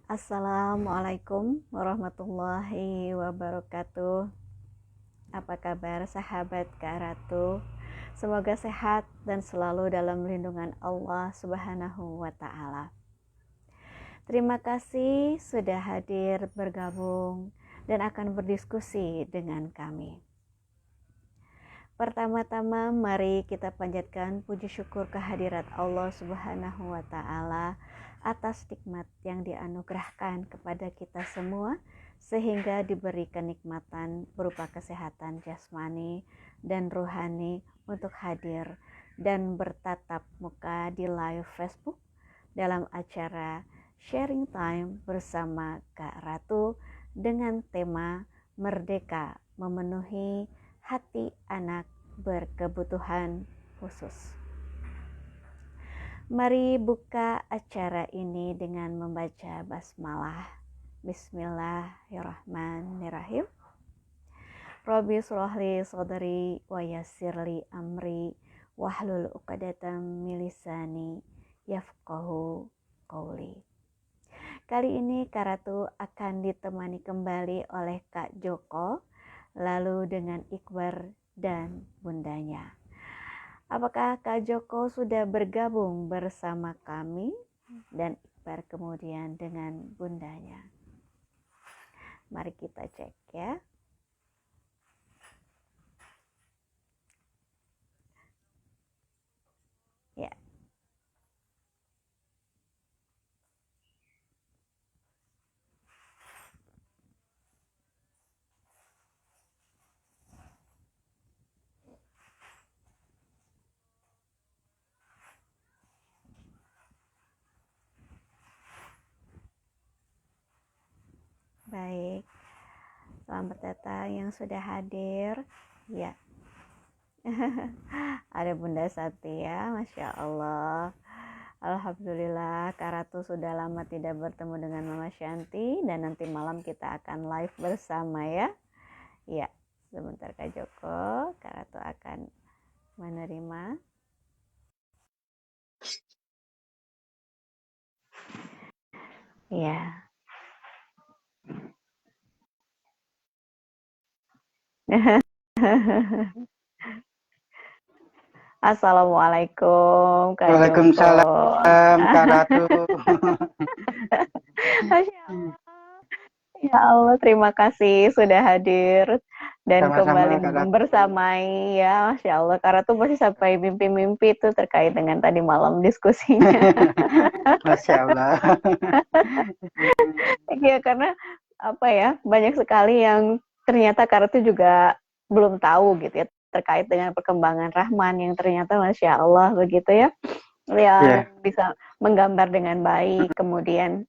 Assalamualaikum warahmatullahi wabarakatuh. Apa kabar sahabat Kak Ratu? Semoga sehat dan selalu dalam lindungan Allah Subhanahu wa Ta'ala. Terima kasih sudah hadir bergabung dan akan berdiskusi dengan kami. Pertama-tama mari kita panjatkan puji syukur kehadirat Allah Subhanahu wa Ta'ala atas nikmat yang dianugerahkan kepada kita semua sehingga diberi kenikmatan berupa kesehatan jasmani dan rohani untuk hadir dan bertatap muka di live Facebook dalam acara Sharing Time bersama Kak Ratu dengan tema Merdeka Memenuhi Hati Anak Berkebutuhan Khusus. Mari buka acara ini dengan membaca basmalah. Bismillahirrahmanirrahim. Rabbi shrahli sadri wa yassirli amri wahlul 'uqdatam min lisani yafqahu qawli. Kali ini Kak Ratu akan ditemani kembali oleh Kak Joko, lalu dengan Iqbar dan bundanya. Apakah Kak Joko sudah bergabung bersama kami dan Iqbar kemudian dengan bundanya? Mari kita cek ya. Ya. Baik, selamat datang yang sudah hadir. Ya, ada Bunda Satya, Masya Allah. Alhamdulillah, Kak Ratu sudah lama tidak bertemu dengan Mama Shanti dan nanti malam kita akan live bersama ya. Ya, sebentar Kak Joko, Kak Ratu akan menerima. Ya. Assalamualaikum Kak Joko. Waalaikumsalam Kak Ratu. Masya Allah. Ya Allah, terima kasih sudah hadir dan Sama-sama, kembali bersamai ya. Masya Allah, Kak Ratu masih sampai mimpi-mimpi itu terkait dengan tadi malam diskusinya. Masya Allah. Iya, karena apa ya, banyak sekali yang ternyata Kak Ratu juga belum tahu gitu ya, terkait dengan perkembangan Rahman yang ternyata Masya Allah begitu ya, yang bisa menggambar dengan baik. Kemudian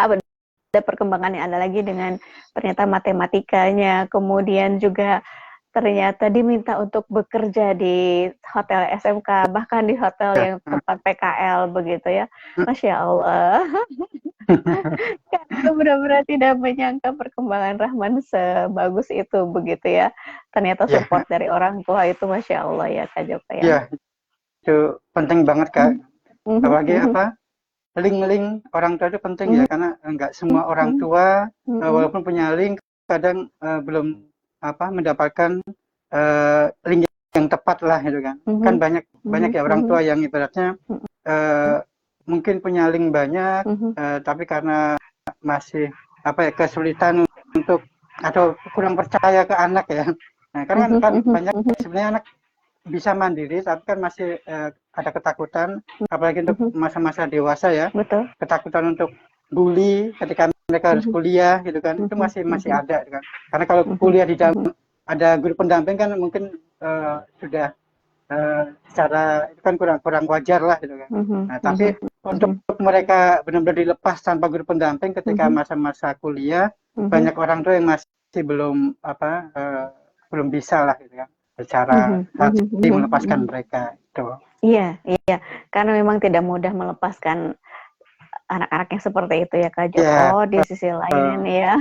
ada perkembangan yang ada lagi dengan ternyata matematikanya, kemudian juga ternyata diminta untuk bekerja di hotel SMK, bahkan di hotel yang tempat PKL begitu ya. Masya Allah. Karena benar-benar tidak menyangka perkembangan Rahman sebagus itu begitu ya. Ternyata support dari orang tua itu Masya Allah ya Kak Joko ya. Iya, itu penting banget Kak. Apalagi link orang tua itu penting ya, karena nggak semua orang tua walaupun punya link kadang belum mendapatkan link yang tepat lah gitu kan. Kan banyak ya orang tua yang ibaratnya mungkin punya link banyak, tapi karena masih kesulitan untuk atau kurang percaya ke anak ya. Nah, kan banyak sebenarnya anak bisa mandiri, tapi kan masih ada ketakutan, apalagi untuk masa-masa dewasa ya. Betul. Ketakutan untuk bully ketika mereka harus kuliah gitu kan, itu masih ada gitu kan. Karena kalau kuliah di dalam ada guru pendamping kan mungkin sudah secara itu kan kurang wajar lah gitu kan. Nah, tapi untuk mereka benar-benar dilepas tanpa guru pendamping ketika masa-masa kuliah, banyak orang tua yang masih belum bisa lah gitu kan, secara hati melepaskan mereka itu. Iya, karena memang tidak mudah melepaskan anak-anak yang seperti itu ya Kak Joko. Di sisi lain ya.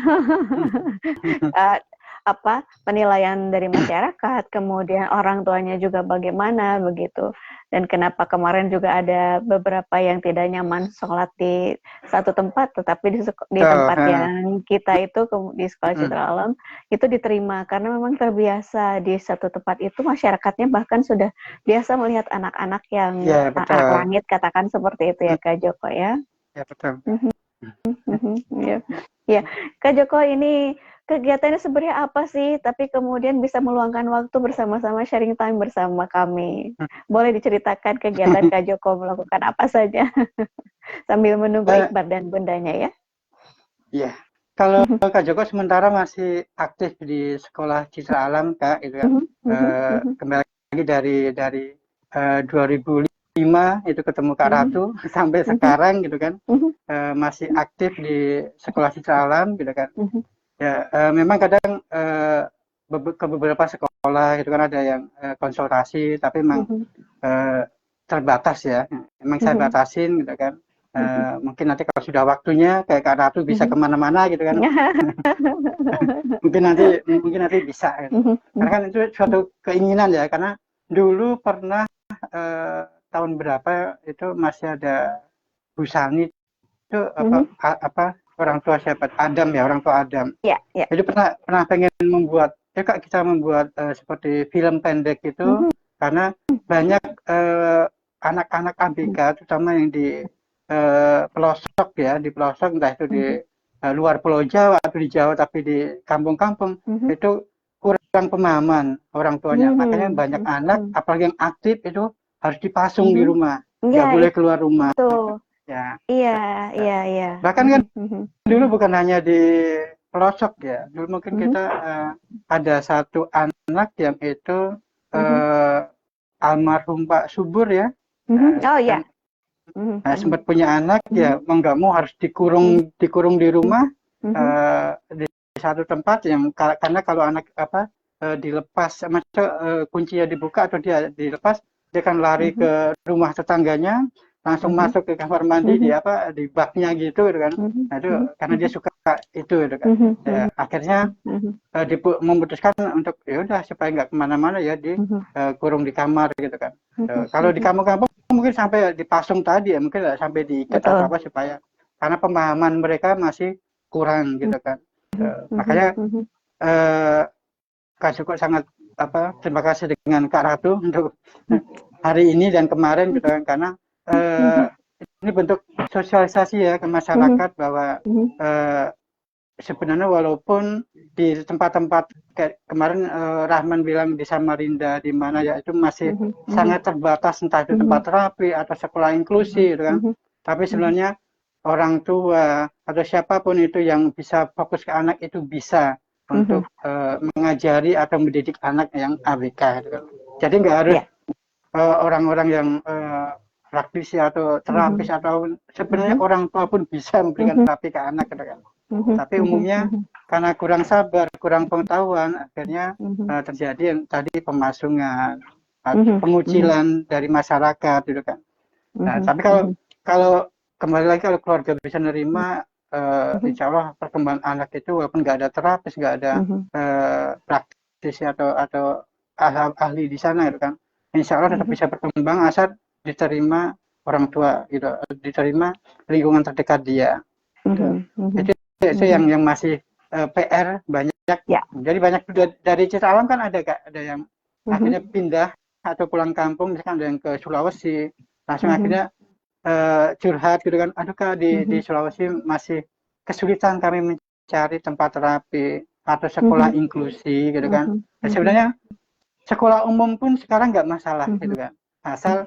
penilaian dari masyarakat, kemudian orang tuanya juga bagaimana begitu. Dan kenapa kemarin juga ada beberapa yang tidak nyaman sholat di satu tempat, tetapi di tempat yang kita itu di Sekolah Citra Alam itu diterima karena memang terbiasa di satu tempat itu masyarakatnya bahkan sudah biasa melihat anak-anak yang anak langit, katakan seperti itu ya Kak Joko ya. Ya betul. Ya, Kak Joko, ini kegiatannya sebenarnya apa sih? Tapi kemudian bisa meluangkan waktu bersama-sama, sharing time bersama kami. Boleh diceritakan kegiatan Kak Joko melakukan apa saja sambil menunggu Iqbar dan bundanya ya? Iya. Kalau Kak Joko sementara masih aktif di Sekolah Citra Alam, Kak, itu kan. Kembali lagi dari 2005 itu ketemu Kak Ratu sampai sekarang gitu kan. Masih aktif di Sekolah Citra Alam gitu kan. Ya, memang kadang ke beberapa sekolah gitu kan ada yang konsultasi, tapi memang terbatas ya. Memang saya batasin gitu kan. Mungkin nanti kalau sudah waktunya kayak Kak Ratu bisa kemana-mana gitu kan. mungkin nanti bisa gitu. Karena kan itu suatu keinginan ya, karena dulu pernah tahun berapa itu masih ada Bu Sani itu orang tua siapa? Adam ya, orang tua Adam. Jadi pernah pengen membuat Kak, kita membuat seperti film pendek itu karena banyak anak-anak ABK terutama yang di pelosok ya, di pelosok entah itu di luar Pulau Jawa atau di Jawa tapi di kampung-kampung itu kurang pemahaman orang tuanya. Makanya banyak anak apalagi yang aktif itu harus dipasung di rumah, nggak boleh keluar rumah. Ya. Iya. Bahkan kan dulu bukan hanya di pelosok ya, dulu mungkin kita ada satu anak yang itu almarhum Pak Subur ya. Sempat punya anak ya, mau nggak mau harus dikurung di rumah di satu tempat yang karena kalau anak dilepas, maksudnya kuncinya dibuka atau dia dilepas, dia akan lari ke rumah tetangganya, langsung masuk ke kamar mandi di baknya gitu kan. Nah itu karena dia suka itu gitu kan. Ya, akhirnya memutuskan untuk ya udah supaya nggak kemana-mana ya kurung di kamar gitu kan. Kalau di kampung-kampung mungkin sampai dipasung tadi ya, mungkin sampai diikat atau apa supaya karena pemahaman mereka masih kurang gitu kan. Makanya Kak Joko sangat terima kasih dengan Kak Ratu untuk hari ini dan kemarin gitu kan, karena ini bentuk sosialisasi ya ke masyarakat bahwa sebenarnya walaupun di tempat-tempat kayak kemarin Rahman bilang di Samarinda di mana ya itu masih sangat terbatas, entah itu tempat terapi atau sekolah inklusi gitu kan. Tapi sebenarnya orang tua atau siapapun itu yang bisa fokus ke anak itu bisa untuk mengajari atau mendidik anak yang ABK gitu kan. Jadi nggak harus orang-orang yang praktisi atau terapis atau sebenarnya orang tua pun bisa memberikan terapi ke anak gitu kan. Tapi umumnya karena kurang sabar, kurang pengetahuan, akhirnya terjadi yang tadi pemasungan, pengucilan dari masyarakat gitu kan. Nah, tapi kalau kembali lagi kalau keluarga bisa nerima, insya Allah perkembangan anak itu walaupun nggak ada terapis, nggak ada praktisi atau ahli di sana gitu kan, insya Allah tetap bisa berkembang asal diterima orang tua gitu, diterima lingkungan terdekat dia. Itu yang masih PR banyak. Jadi banyak dari Citra Alam kan ada yang akhirnya pindah atau pulang kampung, misalkan ada yang ke Sulawesi, langsung akhirnya curhat gitu kan, aduh Kak di Sulawesi masih kesulitan kami mencari tempat terapi atau sekolah inklusi gitu kan. Sebenarnya sekolah umum pun sekarang nggak masalah gitu kan, asal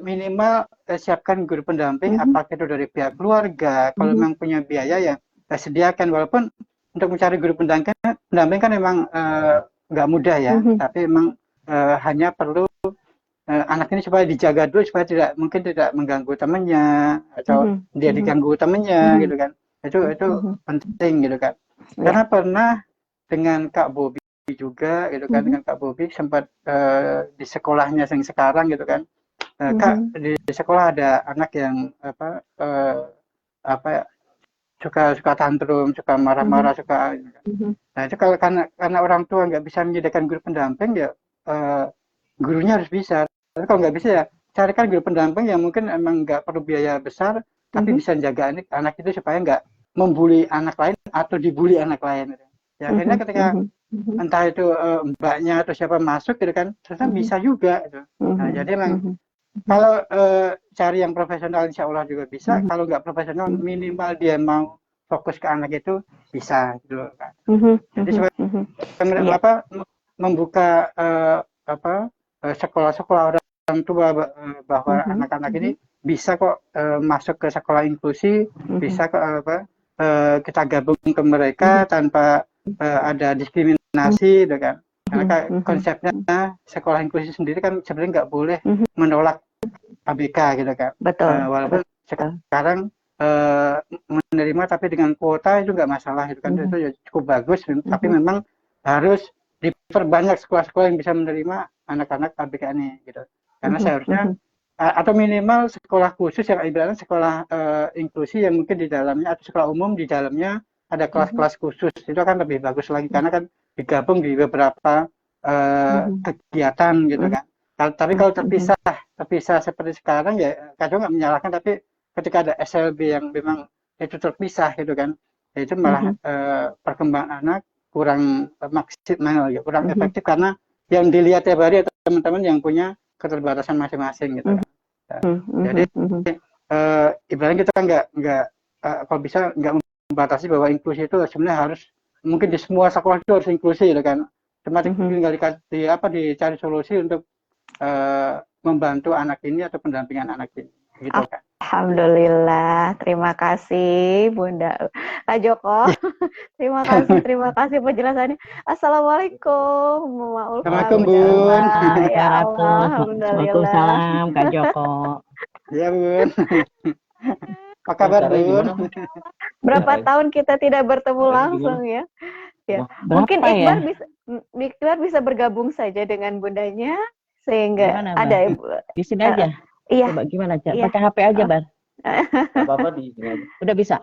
minimal siapkan guru pendamping, apakah itu dari pihak keluarga, kalau memang punya biaya ya sediakan, walaupun untuk mencari guru pendamping kan memang nggak mudah ya, tapi memang hanya perlu anak ini supaya dijaga dulu supaya tidak mengganggu temannya atau dia diganggu temannya gitu kan, itu penting gitu kan. Karena pernah dengan Kak Bobi juga gitu kan, dengan Kak Bobi sempat di sekolahnya yang sekarang gitu kan, Kak di sekolah ada anak yang suka tantrum, suka marah-marah, suka. Nah itu kalau karena orang tua nggak bisa menyediakan guru pendamping ya gurunya harus bisa. Tapi kalau nggak bisa ya carikan guru pendamping yang mungkin emang nggak perlu biaya besar, tapi bisa menjaga anak itu supaya nggak membuli anak lain atau dibully anak lain. Ya akhirnya ketika entah itu mbaknya atau siapa masuk gitu kan, ternyata bisa juga. Gitu. Nah jadi emang kalau cari yang profesional insya Allah juga bisa. Kalau nggak profesional minimal dia mau fokus ke anak itu bisa gitu kan. Jadi sebenarnya membuka sekolah-sekolah orang tua bahwa anak-anak ini bisa kok masuk ke sekolah inklusi, bisa kok kita gabung ke mereka tanpa ada diskriminasi, gitu kan? Karena konsepnya sekolah inklusi sendiri kan sebenarnya nggak boleh menolak ABK gitu kan. Betul. Walaupun sekarang menerima tapi dengan kuota itu nggak masalah gitu kan. Itu ya cukup bagus, tapi memang harus diperbanyak sekolah-sekolah yang bisa menerima anak-anak ABK ini gitu. Karena seharusnya atau minimal sekolah khusus yang ibaratnya sekolah inklusi yang mungkin di dalamnya atau sekolah umum di dalamnya ada kelas-kelas khusus, itu akan lebih bagus lagi karena kan digabung di beberapa kegiatan gitu kan. Tapi kalau terpisah seperti sekarang ya kadang nggak menyalahkan, tapi ketika ada SLB yang memang itu terpisah gitu kan, itu malah perkembangan anak kurang maksimal, ya, kurang efektif karena yang dilihat tiap hari teman-teman yang punya keterbatasan masing-masing gitu kan. Jadi ibaratnya kita nggak kalau bisa nggak membatasi bahwa inklusi itu sebenarnya harus mungkin di semua sekolah itu harus inklusi gitu kan. Cuma tinggal dicari solusi untuk membantu anak ini atau pendampingan anak ini gitu kan. Alhamdulillah, terima kasih Bunda Kak Joko. Terima kasih penjelasannya. Assalamualaikum, Mama Ulfa. Assalamualaikum Bun. Ya Allah, alhamdulillah. Waalaikumsalam Kak Joko. Ya Bun. Apa kabar Bun? Berapa tahun kita tidak bertemu langsung ya? Ya. Mungkin Iqbar bisa bergabung saja dengan bundanya sehingga gimana, ada di sini aja. Iya. Coba gimana Cak? Pakai HP aja, Bar. Apa-apa di sini aja. Udah bisa.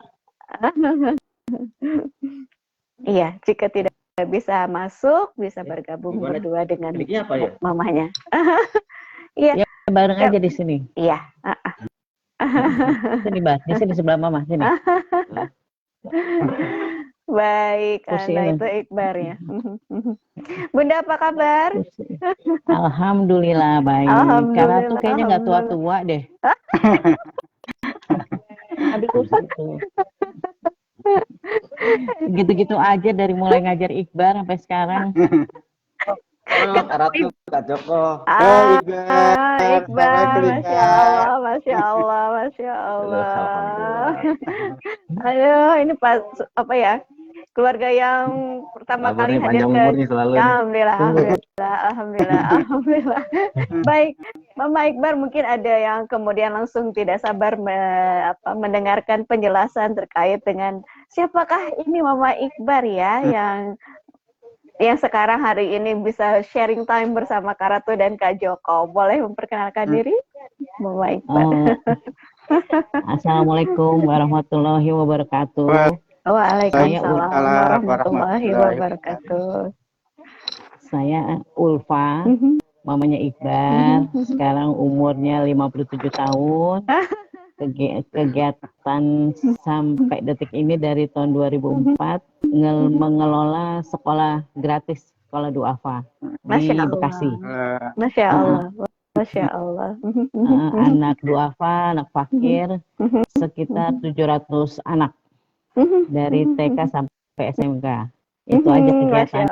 Iya, jika tidak bisa masuk, bisa bergabung berdua dengan apa ya? mamanya. Iya. Ya, bareng aja di sini. Iya. Sini, Bar. Di sini sebelah Mama, sini. Baik, Anda itu Iqbar ya. Bunda apa kabar? Alhamdulillah baik. Karena tuh kayaknya nggak tua-tua deh. Habis kursi tuh. Gitu-gitu aja dari mulai ngajar Iqbar sampai sekarang. Ratu Kak Joko. Iqbar, Masya Allah. Aduh, ini pas apa ya? Keluarga yang pertama kali hadir ke Alhamdulillah. Baik, Mama Iqbar, mungkin ada yang kemudian langsung tidak sabar mendengarkan penjelasan terkait dengan siapakah ini Mama Iqbar ya yang sekarang hari ini bisa sharing time bersama Kak Ratu dan Kak Joko. Boleh memperkenalkan diri, Mama Iqbar? Assalamualaikum warahmatullahi wabarakatuh. Waalaikumsalam warahmatullahi wabarakatuh. Saya Ulfa, mamanya Iqbar. Sekarang umurnya 57 tahun. Kegiatan sampai detik ini dari tahun 2004 mengelola sekolah gratis, sekolah duafa di Bekasi. Masya Allah. Anak duafa, anak fakir, sekitar 700 anak. Dari TK sampai SMK. Itu aja kegiatannya.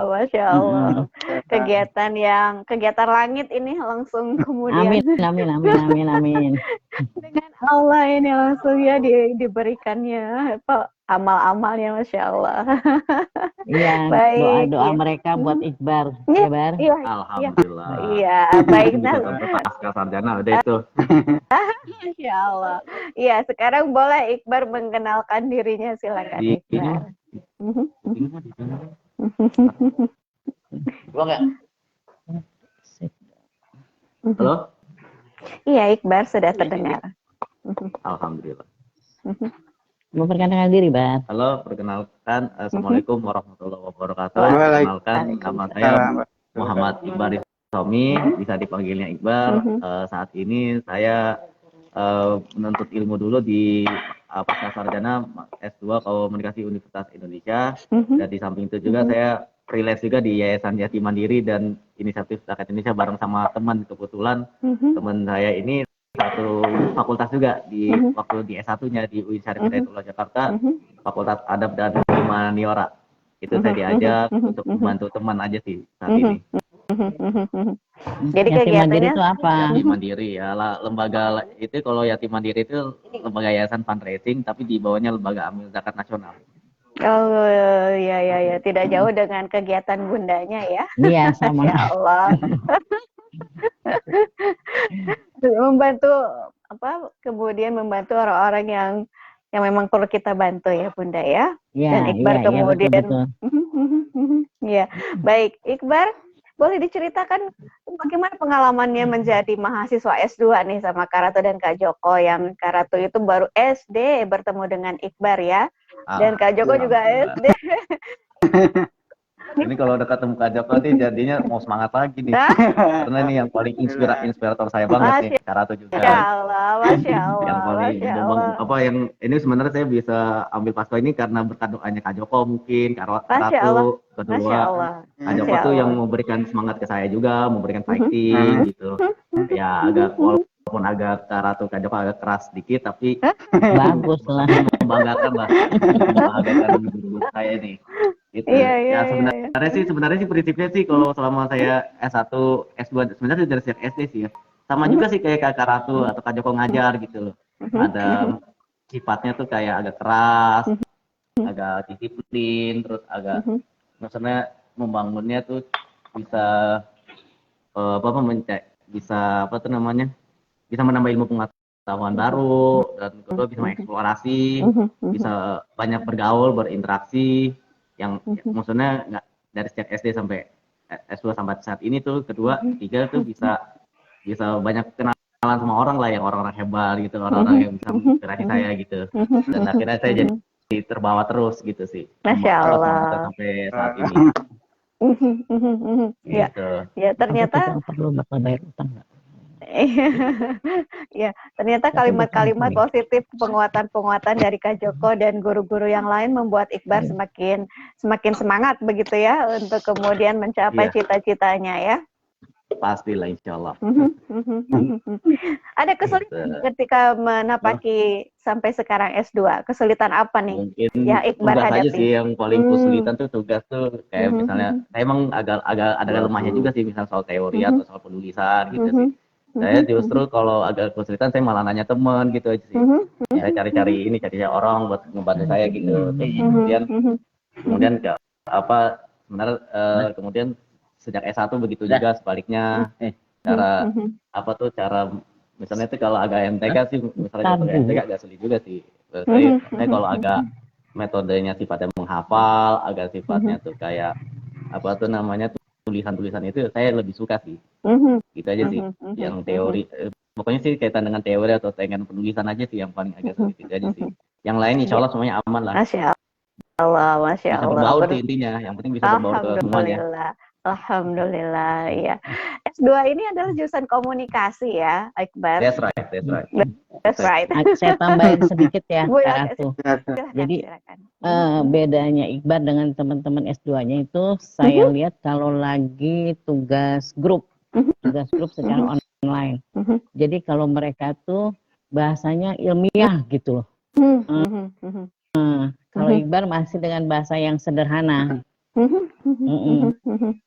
Masya Allah. Kegiatan langit ini langsung kemudian. Amin. Dengan Allah ini langsung ya diberikannya amal-amalnya, Masya Allah. Iya, doa-doa mereka buat Iqbar. Ya, Bar? Alhamdulillah. Iya, baik. Pasca sarjana udah itu. Masya Allah. Iya, sekarang boleh Iqbar mengenalkan dirinya, silakan Iqbar. Halo? Iya, Iqbar sudah terdengar. Alhamdulillah. Memperkenalkan diri, Bar. Halo, perkenalkan. Assalamualaikum warahmatullahi wabarakatuh. Waalaikumsalam. Perkenalkan, nama saya Muhammad Iqbal Somi, bisa dipanggilnya Iqbal. Saat ini saya menuntut ilmu dulu di Pasca Sarjana S2 Komunikasi Universitas Indonesia. Dan di samping itu juga saya freelance juga di Yayasan Jati Mandiri dan Inisiatif Rakyat Indonesia bareng sama teman. Kebetulan teman saya ini satu fakultas juga di waktu di S1-nya di UIN Syarif Hidayatullah Jakarta, Fakultas Adab dan Humaniora. Itu saya diajak untuk membantu teman aja sih saat ini. Jadi Yatim Mandiri kegiatannya itu apa? Yatim Mandiri ya, lembaga itu kalau Yatim Mandiri itu lembaga yayasan fundraising, tapi di bawahnya lembaga amil zakat nasional. oh ya tidak jauh dengan kegiatan bundanya ya. Iya, sama. Masya Allah. Membantu apa kemudian membantu orang-orang yang memang perlu kita bantu ya Bunda ya. Iya, Dan Iqbar kemudian betul. ya, baik Iqbar, boleh diceritakan bagaimana pengalamannya menjadi mahasiswa S2 nih sama Karato dan Kak Joko, yang Karato itu baru SD bertemu dengan Iqbar ya. Dan Kak Joko juga SD. Ini kalau udah ketemu Kak Joko nih jadinya mau semangat lagi nih. Karena ini yang paling inspirator saya banget nih, Karato juga. Masya Allah, Masya Allah. Yang paling Masya Allah. apa yang ini sebenarnya saya bisa ambil pasca ini karena berkat doanya Kak Joko mungkin, Masya Allah. Karato, Masya kedua Allah. Kak Joko tuh yang memberikan semangat ke saya juga, memberikan fighting gitu. Ya agak walaupun agak Karato Kak Joko agak keras dikit tapi Bagus lah. membanggakan lah, membanggakan guru saya nih. Gitu. Iya, Sebenarnya sih prinsipnya sih kalau selama saya S1, S2 sebenarnya dari sejak SD sih ya. Sama juga sih kayak Kak Ratu atau Kak Joko ngajar gitu loh. Ada sifatnya tuh kayak agak keras, agak disiplin, terus agak maksudnya membangunnya tuh bisa bisa apa tuh namanya? Bisa menambah ilmu pengetahuan baru dan kedua bisa mengeksplorasi, bisa banyak bergaul, berinteraksi. Yang maksudnya nggak dari sejak SD sampai S2 sampai saat ini tuh, kedua, ketiga tuh bisa banyak kenalan sama orang lah, yang orang-orang hebat gitu, orang-orang yang bisa menginspirasi saya gitu. Dan akhirnya saya jadi terbawa terus gitu sih. Masya Allah. Sampai saat ini. Ya, Gitu. ya ternyata perlu bakal bayar utang nggak? ya, ternyata kalimat-kalimat positif penguatan-penguatan dari Kak Joko dan guru-guru yang lain membuat Iqbar semakin semangat begitu ya untuk kemudian mencapai cita-citanya ya. Pastilah insya Allah. Ada kesulitan ketika menapaki sampai sekarang S2. Kesulitan apa nih? Mungkin Ya, Iqbar tugas aja hadapi. sih yang paling kesulitan tuh, tugas tuh kayak misalnya saya emang agak ada lemahnya juga sih, misal soal teori atau soal penulisan gitu sih. Saya justru kalau agak kesulitan saya malah nanya teman gitu aja sih. Ya cari-cari orang buat ngebantu saya gitu. Kemudian apa sebenarnya kemudian sejak S1 begitu juga sebaliknya. Cara apa tuh cara misalnya tuh kalau agak MTK sih, misalnya untuk MTK agak sulit juga sih. Saya kalau agak metodenya sifatnya menghafal, agak sifatnya tuh kayak apa tuh namanya tuh tulisan-tulisan itu saya lebih suka sih. Gitu aja sih. Yang teori pokoknya sih kaitan dengan teori atau dengan penulisan aja sih yang paling agak sulit itu aja sih. Yang lain insya Allah semuanya aman lah. Masya Allah, Masya Bisa Allah. berbaur sih intinya. Yang penting bisa berbaur ke semuanya. Alhamdulillah, ya. S2 ini adalah jurusan komunikasi ya, Iqbar. That's right. That's right. Saya tambahin sedikit ya, Bu, Kak Ratu. Jadi bedanya Iqbar dengan teman-teman S2-nya itu saya lihat kalau lagi tugas grup secara online. Jadi kalau mereka tuh bahasanya ilmiah gitu loh. Kalau Iqbar masih dengan bahasa yang sederhana.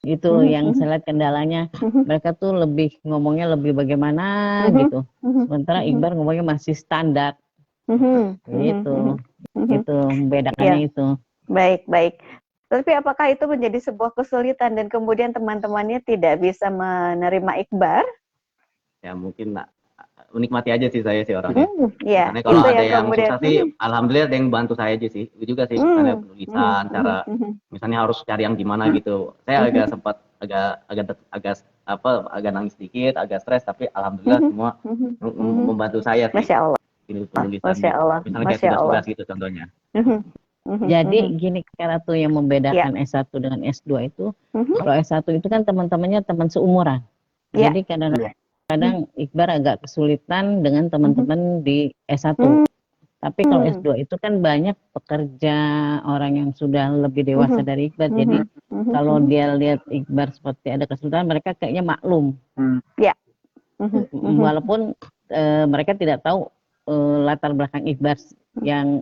Itu yang saya lihat kendalanya. Mereka tuh ngomongnya lebih bagaimana gitu. Sementara Iqbar ngomongnya masih standar. Gitu. Itu bedakannya itu. Baik. Tapi apakah itu menjadi sebuah kesulitan dan kemudian teman-temannya tidak bisa menerima Iqbar? Ya mungkin menikmati aja sih saya sih orangnya. Ya, karena kalau ada yang kemudian, susah sih, alhamdulillah ada yang bantu saya aja sih. Itu juga sih, misalnya penulisan, cara misalnya harus cari yang gimana gitu. Saya agak sempat agak nangis sedikit, agak stres, tapi alhamdulillah semua membantu saya sih. Masya Allah. penulisan Masya Allah, misalnya kayak Masya Allah. tugas-tugas gitu contohnya. Jadi gini Kak Ratu, yang membedakan S1 dengan S2 itu, kalau S1 itu kan teman-temannya teman seumuran. Ya. Jadi kadang-kadang Iqbar agak kesulitan dengan teman-teman di S1. Tapi kalau S2 itu kan banyak pekerja orang yang sudah lebih dewasa dari Iqbar. Jadi kalau dia lihat Iqbar seperti ada kesulitan, mereka kayaknya maklum. Ya. Walaupun mereka tidak tahu latar belakang Iqbar yang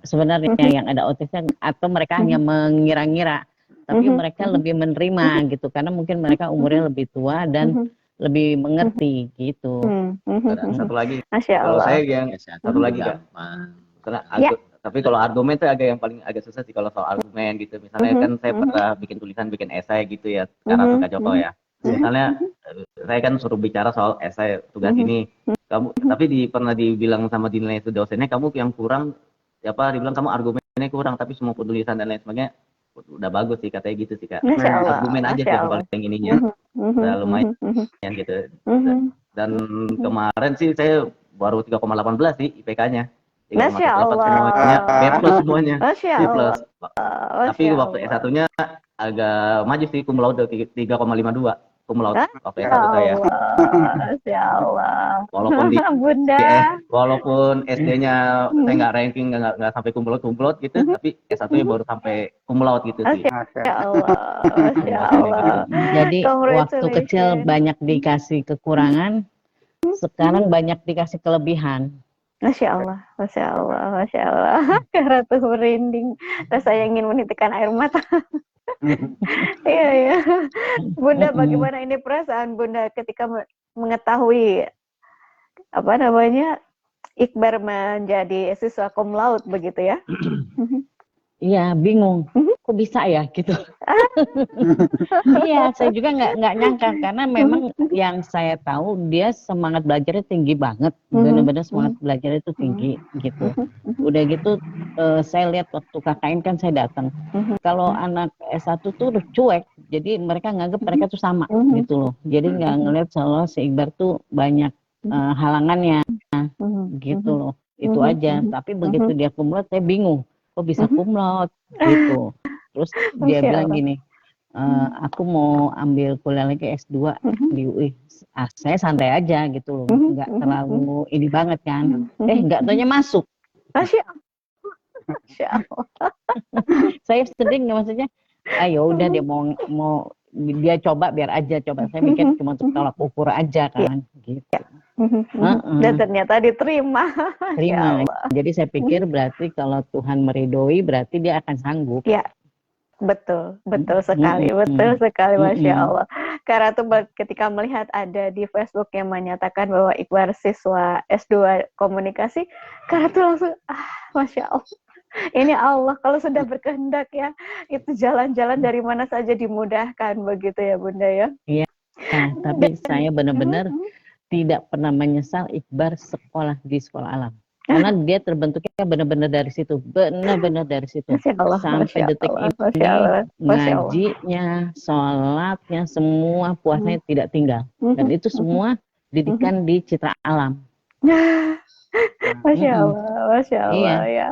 sebenarnya yang ada autisnya, atau mereka hanya mengira-ngira. Tapi mereka lebih menerima gitu, karena mungkin mereka umurnya lebih tua dan lebih mengerti gitu. Dan satu lagi, Masya kalau Allah. saya yang satu lagi kan, karena tapi kalau argumen itu agak susah sih kalau soal argumen gitu. Misalnya kan saya pernah bikin tulisan, bikin esai gitu ya, karena Kak Joko ya. Misalnya saya kan suruh bicara soal esai tugas ini, tapi pernah dibilang sama dinilai itu dosennya, kamu yang kurang, dibilang kamu argumennya kurang, tapi semua penulisan dan lain sebagainya udah bagus sih, katanya gitu sih Kak. Argumen aja sih yang paling ininya, udah lumayan gitu. Dan kemarin sih saya baru 3,18 sih IPK-nya. Masya Allah. Semuanya B plus semuanya. Masya B plus. Allah. Tapi waktu S1-nya agak maju sih, cum laude 3,52 cum laude waktu S1 saya. Masya Allah. Walaupun Bunda. walaupun SD-nya saya nggak ranking, nggak sampai cum laude gitu, tapi S1-nya baru sampai cum laude gitu sih. Masya Allah. Masya Allah. Jadi waktu kecil banyak dikasih kekurangan, sekarang banyak dikasih kelebihan. Masya Allah, Masya Allah, Masya Allah. Ratu merinding, rasanya ingin menitikkan air mata. Iya, iya. Bunda, bagaimana ini perasaan Bunda ketika mengetahui Iqbar menjadi siswa cum laude begitu ya? Iya, bingung. Kok bisa ya gitu. Iya, saya juga nggak nyangka, karena memang yang saya tahu dia semangat belajarnya tinggi banget, benar-benar semangat belajarnya itu tinggi gitu. Udah gitu saya lihat waktu KKN kan saya datang. Kalau anak S1 tuh udah cuek, jadi mereka nganggap mereka tuh sama gitu loh. Jadi nggak ngelihat kalau si Iqbar tuh banyak halangannya gitu loh. Itu aja. Tapi begitu dia cum laude saya bingung. Kok bisa cum laude gitu. Terus dia bilang gini, aku mau ambil kuliah lagi S2 di UI. Saya santai aja gitu loh, nggak terlalu ini banget kan. Nggak taunya masuk. Masya Allah. Saya sering, maksudnya, ayo udah dia mau dia coba, biar aja coba. Saya mikir cuma untuk tolak ukur aja kan, gitu. Dan ternyata diterima. Terima. Jadi saya pikir berarti kalau Tuhan meridhoi berarti dia akan sanggup. Ya, betul sekali, betul sekali, Masya Allah. Karena tuh ketika melihat ada di Facebook yang menyatakan bahwa Iqbar siswa S2 komunikasi, karena tuh langsung, Masya Allah. Ini Allah kalau sudah berkehendak ya, itu jalan-jalan dari mana saja dimudahkan begitu ya Bunda ya. Iya, tapi saya benar-benar tidak pernah menyesal Iqbar sekolah di sekolah alam. Karena dia terbentuknya benar-benar dari situ, benar-benar dari situ. Sampai detik ini ngajinya, sholatnya, semua puasanya tidak tinggal. Dan itu semua didikan di Citra Alam. Masya Allah, Masya Allah ya.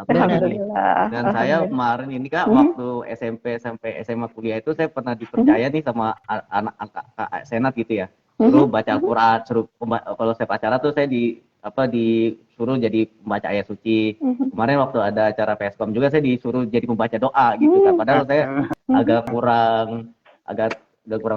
Alhamdulillah. Dan saya kemarin ini Kak, waktu SMP sampai SMA kuliah itu saya pernah dipercaya nih sama anak kakak senat gitu ya. Suruh baca Al-Quran, kalau saya acara tuh saya disuruh jadi pembaca ayat suci. Kemarin waktu ada acara PSKOM juga saya disuruh jadi pembaca doa gitu kan. Padahal saya agak kurang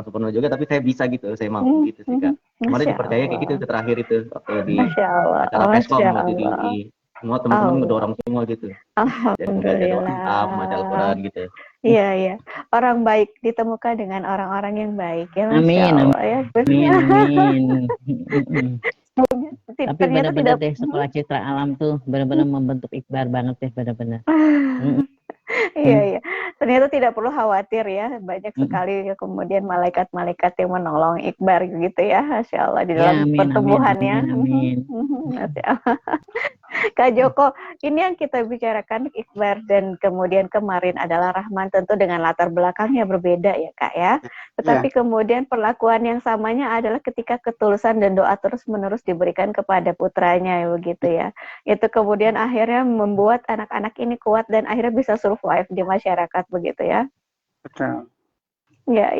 sempurna juga, tapi saya bisa gitu, saya mampu gitu sih Kak. Kemarin dipercaya kayak gitu terakhir itu waktu di acara PSKOM waktu di UI. Semua teman-teman ngedorong semua gitu. Alhamdulillah. Baca Al-Quran gitu. Iya. Orang baik ditemukan dengan orang-orang yang baik ya. Amin. Allah, ya. Amin. Tapi benar-benar deh sekolah Citra Alam tuh benar-benar membentuk Iqbar banget deh, benar-benar. Iya. Ternyata tidak perlu khawatir ya, banyak sekali kemudian malaikat-malaikat yang menolong Iqbar gitu ya, Masya Allah di dalam pertumbuhannya. Amin. Masya Allah. Kak Joko, ini yang kita bicarakan Iqbar dan kemudian kemarin adalah Rahman, tentu dengan latar belakangnya berbeda ya Kak ya. Tetapi kemudian perlakuan yang samanya adalah ketika ketulusan dan doa terus-menerus diberikan kepada putranya begitu ya. Itu kemudian akhirnya membuat anak-anak ini kuat dan akhirnya bisa survive di masyarakat begitu ya. Betul. Ya.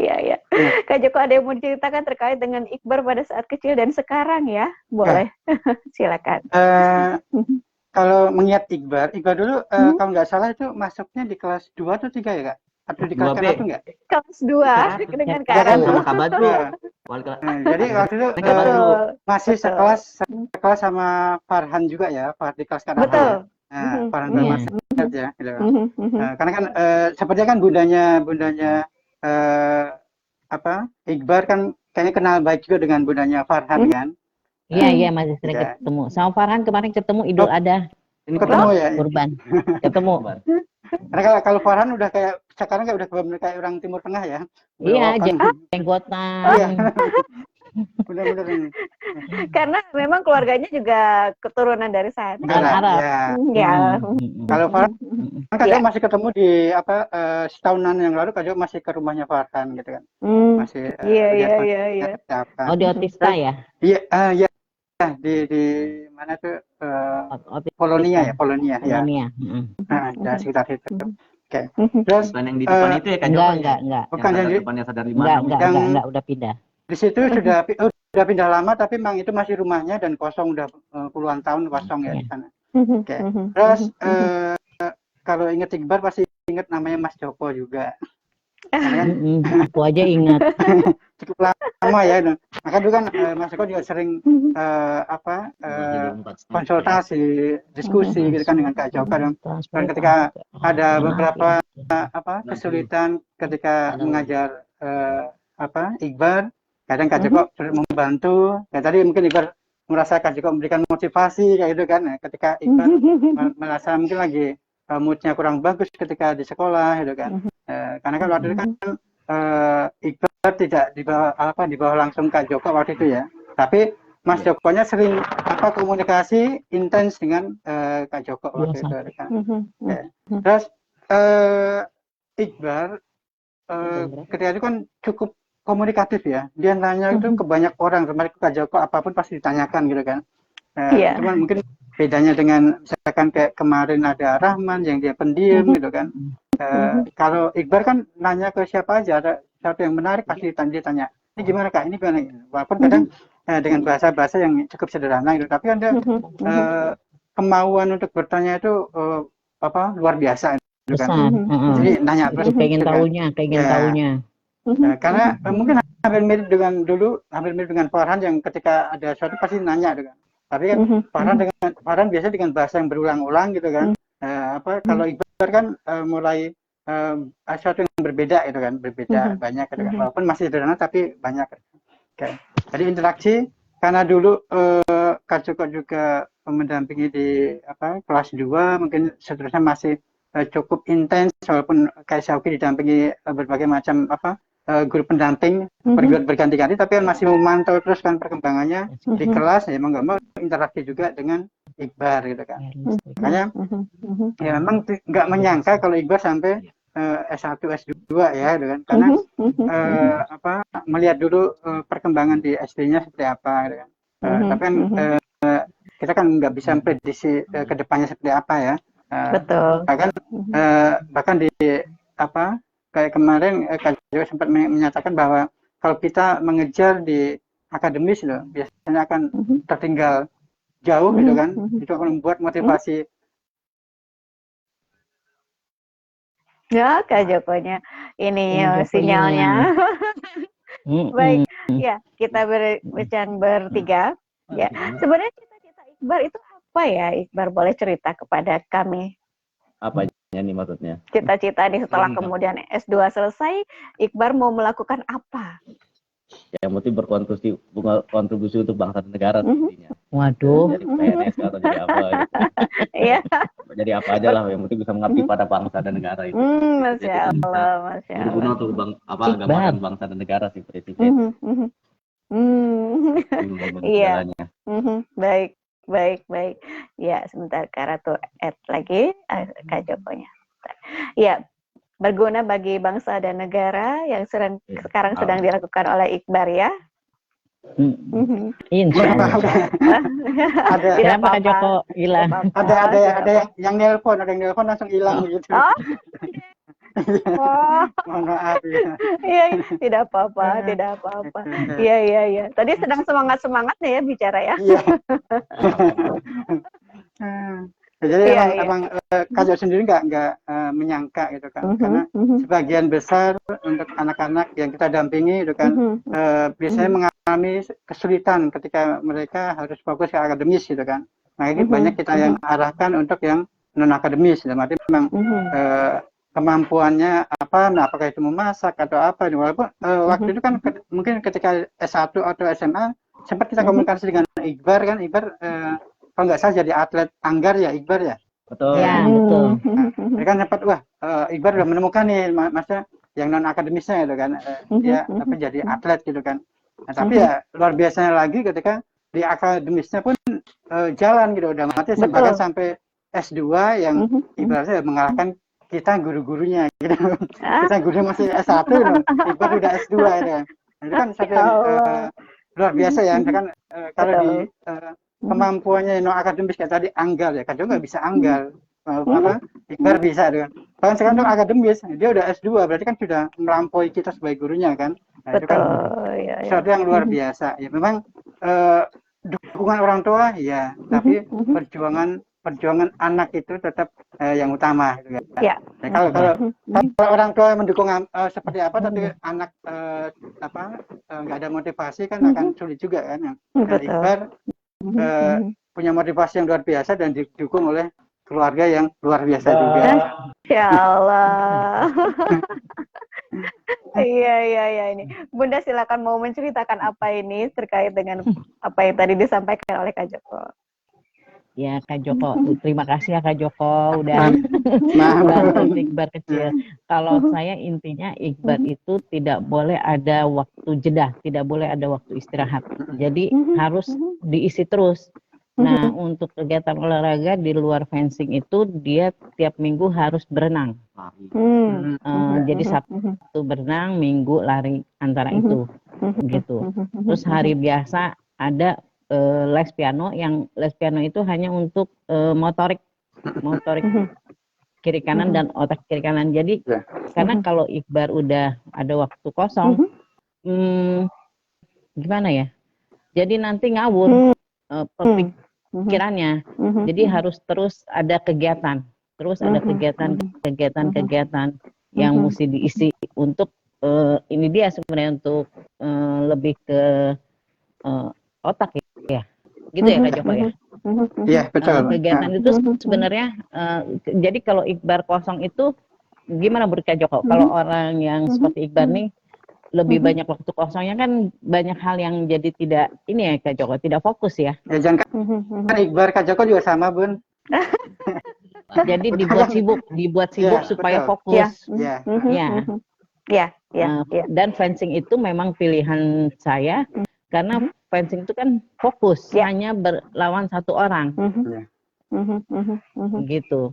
Kak Joko, ada yang mau diceritakan terkait dengan Iqbar pada saat kecil dan sekarang ya? Boleh, silakan. Kalau mengingat Iqbar dulu kalau nggak salah itu masuknya di kelas 2 atau 3 ya Kak? Atau di kelas 1 nggak? Kelas 2 dengan Kak kan? Sama Kak Badru. Jadi waktu itu masih sekelas sama Farhan juga ya, di kelas Kak. Betul. Farhan sama Mas ya. Gitu. Karena kan sepertinya kan bundanya Iqbar kan kayaknya kenal baik juga dengan bundanya Farhan kan. Iya masih sering ketemu. Sama Farhan kemarin ketemu Idul Adha. Ini ketemu ya. Kurban. Ketemu. Karena kalau Farhan udah kayak sekarang udah kayak orang Timur Tengah ya. Iya, jenggotan. Iya. Benar-benar ini. Karena memang keluarganya juga keturunan dari sana. Arab. Ya. Kalau Farhan kan Kak masih ketemu di setahunan yang lalu Kak masih ke rumahnya Farhan gitu kan. Masih Iya. Oh, di Otista ya? Iya, di mana tuh Polonia ya. Polonia. Nah, sekitar itu. Oke. Terus bukan yang di depan itu ya Kak Joko? Enggak. Bukan yang di depannya Sadar Lima. Enggak, udah pindah. Di situ sudah pindah lama, tapi memang itu masih rumahnya dan kosong udah puluhan tahun kosong ya di sana. Oke. Terus kalau inget Iqbar pasti inget namanya Mas Joko juga. Aku aja ingat. Cukup lama ya. Maka dulu kan Mas Joko juga sering konsultasi, diskusi gitu kan dengan Kak Joko dan ketika ada beberapa kesulitan ketika mengajar Iqbar, kadang Kak Joko membantu. Ya tadi mungkin Iqbar merasa Kak Joko memberikan motivasi kayak gitu kan. Ketika Iqbar merasa mungkin lagi moodnya kurang bagus ketika di sekolah gitu kan. Karena kan waktu itu kan Iqbar tidak di bawah langsung Kak Joko waktu itu ya. Tapi Mas Jokonya sering komunikasi intens dengan Kak Joko waktu itu kan. Terus Iqbar ketika itu kan cukup komunikatif ya. Dia nanya itu ke banyak orang, termasuk Kak Joko apapun pasti ditanyakan gitu kan. Cuman mungkin bedanya dengan misalkan kayak kemarin ada Rahman yang dia pendiam gitu kan. Kalau Iqbar kan nanya ke siapa aja, ada sesuatu yang menarik pasti dia tanya. Ini gimana Kak? Ini gimana? Walaupun kadang dengan bahasa-bahasa yang cukup sederhana gitu, tapi kan dia kemauan untuk bertanya itu luar biasa gitu kan. Jadi nanya terus pengen tahunya. Karena mungkin hampir mirip dengan Farhan yang ketika ada sesuatu pasti nanya gitu kan. Tapi kan Farhan biasanya dengan bahasa yang berulang-ulang gitu kan. Kalau Iqbar kan mulai sesuatu yang berbeda gitu kan, banyak gitu kan. Walaupun masih sederhana tapi banyak. Oke. Jadi interaksi karena dulu Kak Joko juga mendampingi di kelas 2, mungkin seterusnya masih cukup intens walaupun kayak Syauki didampingi berbagai macam guru pendamping berganti-ganti, tapi kan masih memantau terus kan perkembangannya di kelas. Ya emang nggak mau interaksi juga dengan Iqbar gitu kan. Makanya ya memang nggak menyangka kalau Iqbar sampai S1 S2 ya gitu kan, karena melihat dulu perkembangan di SD-nya seperti apa gitu kan. Tapi kan kita kan nggak bisa prediksi ke depannya seperti apa ya. Betul. Bahkan di kayak kemarin Kak juga sempat menyatakan bahwa kalau kita mengejar di akademis loh, biasanya akan tertinggal jauh gitu kan. Itu akan membuat motivasi. Ya, Kak Jokonya ini sinyalnya. Baik, ya kita bertiga. Ya, sebenarnya cita-cita Iqbar itu apa ya? Iqbar boleh cerita kepada kami. Apanya nih maksudnya? Cita-cita nih setelah kemudian S2 selesai, Iqbar mau melakukan apa? Yang penting berkontribusi untuk bangsa dan negara tentunya. Waduh. Jadi PNS atau jadi apa gitu. Iya. Jadi apa aja lah, yang penting bisa mengabdi pada bangsa dan negara itu. Masya Allah. Berguna untuk agama dan bangsa dan negara sih prinsipnya. Iya. Baik. baik, baik. Ya, sebentar Kak Ratu add lagi Kak Jokonya. Ya, berguna bagi bangsa dan negara yang sekarang sedang dilakukan oleh Iqbar ya. Insya Allah. Ada Kenapa Kak Joko hilang? Ada yang nelpon langsung hilang gitu. Oh. Oh. Mohon maaf ya. Iya, tidak apa-apa. Iya. Tadi sedang semangatnya ya bicara ya. Iya. Jadi Iya. emang Kak Jo sendiri nggak menyangka gitu kan, karena sebagian besar untuk anak-anak yang kita dampingi itu kan biasanya mengalami kesulitan ketika mereka harus fokus ke akademis gitu kan. Nah ini banyak kita yang arahkan untuk yang non akademis, dalam arti memang kemampuannya apa, nah apakah itu memasak atau apa, walaupun waktu itu kan mungkin ketika S1 atau SMA sempat kita komunikasi dengan Iqbar kan, Iqbar kalau nggak salah jadi atlet anggar ya Iqbar ya. Betul. Ya, betul. Nah, kan sempat Iqbar udah menemukan nih masa yang non akademisnya gitu kan, dia apa jadi atlet gitu kan. Nah, tapi ya luar biasanya lagi ketika di akademisnya pun jalan gitu, udah mati bahkan sampai S2 yang ibaratnya mengalahkan kita guru-gurunya gitu. Kita guru masih S1 gitu, Iqbar udah S2 gitu kan. Nah, itu kan satu yang luar biasa ya, kan kalau di kemampuannya non akademis kayak tadi anggal ya, kadang nggak bisa anggal, Iqbar bisa kan. Bahkan sekarang non akademis dia udah S2, berarti kan sudah melampaui kita sebagai gurunya kan. Nah, itu kan sesuatu yang luar biasa ya. Memang dukungan orang tua ya, tapi perjuangan anak itu tetap yang utama gitu ya. Nah, kalau orang tua mendukung seperti apa, tapi anak nggak ada motivasi kan akan sulit juga kan. Iqbar punya motivasi yang luar biasa dan didukung oleh keluarga yang luar biasa juga. Ya Allah. Iya ini. Bunda silakan mau menceritakan apa ini terkait dengan apa yang tadi disampaikan oleh Kak Joko. Ya Kak Joko, terima kasih ya Kak Joko udah bantu Iqbar kecil. Kalau saya intinya Iqbar itu tidak boleh ada waktu jeda, tidak boleh ada waktu istirahat. Jadi harus diisi terus. Nah untuk kegiatan olahraga di luar fencing itu dia tiap minggu harus berenang. Jadi Sabtu berenang, Minggu lari antara itu, gitu. Terus hari biasa ada les piano, yang les piano itu hanya untuk motorik kiri kanan dan otak kiri kanan. Jadi karena kalau Iqbar udah ada waktu kosong, gimana ya? Jadi nanti ngawur pikirannya. Jadi harus terus ada kegiatan, kegiatan yang mesti diisi untuk ini dia sebenarnya untuk lebih ke otak ya, gitu ya Kak Joko ya. Iya betul. Kegiatan itu sebenarnya jadi kalau Iqbar kosong itu gimana menurut Kak Joko? Kalau orang yang seperti Iqbar nih lebih banyak waktu kosongnya kan banyak hal yang jadi tidak ini ya Kak Joko, tidak fokus ya. Ya jangan kan Iqbar Kak Joko juga sama Bun. Jadi dibuat sibuk supaya betul. Fokus. Dan fencing itu memang pilihan saya karena fencing itu kan fokus hanya berlawan satu orang, gitu.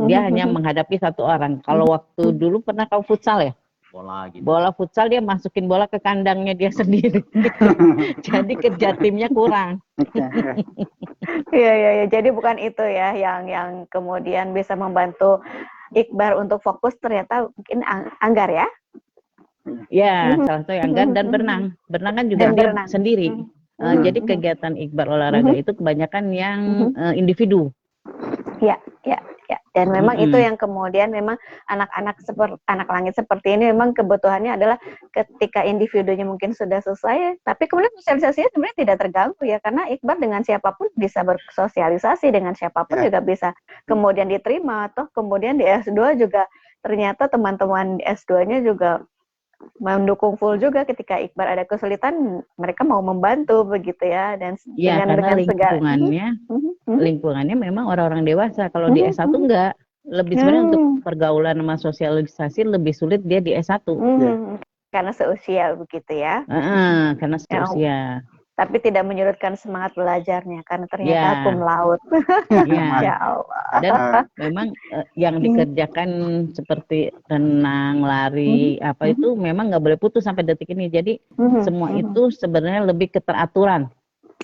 Dia hanya menghadapi satu orang. Kalau waktu dulu pernah kau futsal ya? Bola futsal dia masukin bola ke kandangnya dia sendiri. Jadi kerja timnya kurang. Iya. Jadi bukan itu ya yang kemudian bisa membantu Iqbar untuk fokus, ternyata mungkin anggar ya? Ya, salah satu anggar dan berenang. Berenang kan juga dia sendiri. Jadi kegiatan Iqbar olahraga itu kebanyakan yang individu. Ya. Dan memang itu yang kemudian memang anak-anak seperti anak langit seperti ini memang kebutuhannya adalah ketika individunya mungkin sudah selesai, tapi kemudian sosialisasinya sebenarnya tidak terganggu ya, karena Iqbar dengan siapapun bisa bersosialisasi, dengan siapapun juga bisa kemudian diterima, atau kemudian di S2 juga ternyata teman-teman di S2-nya juga mendukung full juga ketika Iqbar ada kesulitan, mereka mau membantu begitu ya. Dan dengan lingkungannya memang orang-orang dewasa. Kalau di S1 enggak, lebih sebenarnya untuk pergaulan sama sosialisasi lebih sulit dia di S1. Karena seusia begitu ya. Karena seusia. tapi tidak menyurutkan semangat belajarnya karena ternyata Ya. cum laude. Ya. Ya Allah. Dan memang yang dikerjakan seperti renang, lari, apa itu memang nggak boleh putus sampai detik ini. Jadi semua itu sebenarnya lebih ke teraturan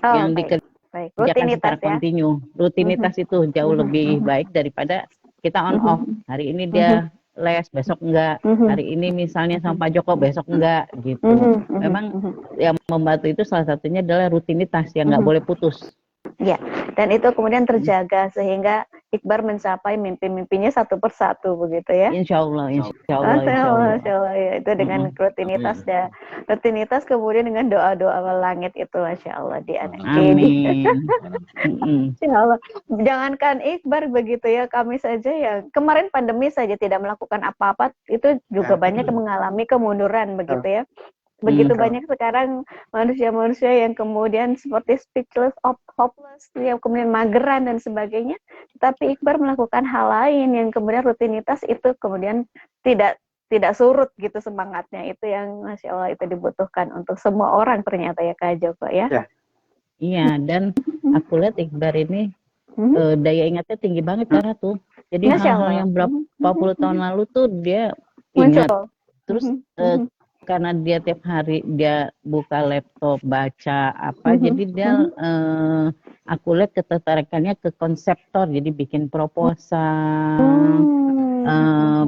yang Baik. dikerjakan secara Rutinitas ya. kontinu. Rutinitas itu jauh lebih baik daripada kita on off. Hari ini dia les, besok enggak. Hari ini misalnya sama Pak Joko, besok enggak gitu. Memang yang membantu itu salah satunya adalah rutinitas yang nggak boleh putus. Ya, dan itu kemudian terjaga sehingga Iqbar mencapai mimpi-mimpinya satu persatu begitu ya. Insya Allah, insya Allah, insya Allah. Masya Allah, ya. Itu dengan rutinitas dan rutinitas kemudian dengan doa-doa langit itu, Masya Allah di anak ini. Amin. Insya Allah. Jangankan Iqbar begitu ya, kami saja yang kemarin pandemi saja tidak melakukan apa-apa itu juga banyak yang mengalami kemunduran begitu ya. Begitu banyak sekarang manusia-manusia yang kemudian seperti speechless, hopeless, yang kemudian mageran dan sebagainya. Tapi Iqbar melakukan hal lain yang kemudian rutinitas itu kemudian tidak surut gitu semangatnya. Itu yang Masya Allah itu dibutuhkan untuk semua orang ternyata ya Kak Joko ya. Iya, dan aku lihat Iqbar ini daya ingatnya tinggi banget karena tuh. Jadi hal-hal yang berapa puluh tahun lalu tuh dia ingat. Terus karena dia tiap hari dia buka laptop baca apa jadi dia aku lihat ketertarikannya ke konseptor jadi bikin proposal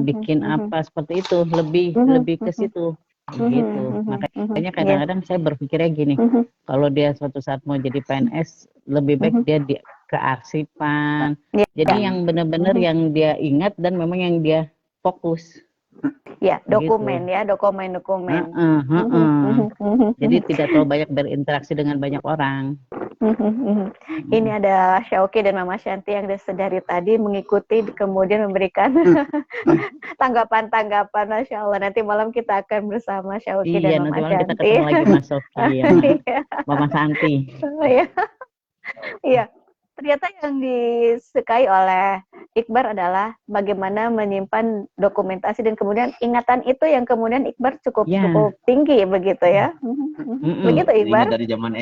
bikin apa seperti itu lebih ke situ gitu. Makanya kadang-kadang saya berpikirnya gini, kalau dia suatu saat mau jadi PNS lebih baik dia di kearsipan. Jadi yang benar-benar yang dia ingat dan memang yang dia fokus. Ya, dokumen gitu. Ya, dokumen. Jadi tidak terlalu banyak berinteraksi dengan banyak orang. Ini ada Syauki dan Mama Shanti yang dari tadi mengikuti kemudian memberikan tanggapan-tanggapan, Masya Allah. Nanti malam kita akan bersama Syauki dan Mama Shanti. Iya, nanti malam kita ketemu lagi Mas Sofi ya, Mama Shanti. Iya. Ternyata yang disukai oleh Iqbar adalah bagaimana menyimpan dokumentasi dan kemudian ingatan itu yang kemudian Iqbar cukup tinggi begitu ya. Begitu Iqbar. Ingat dari zaman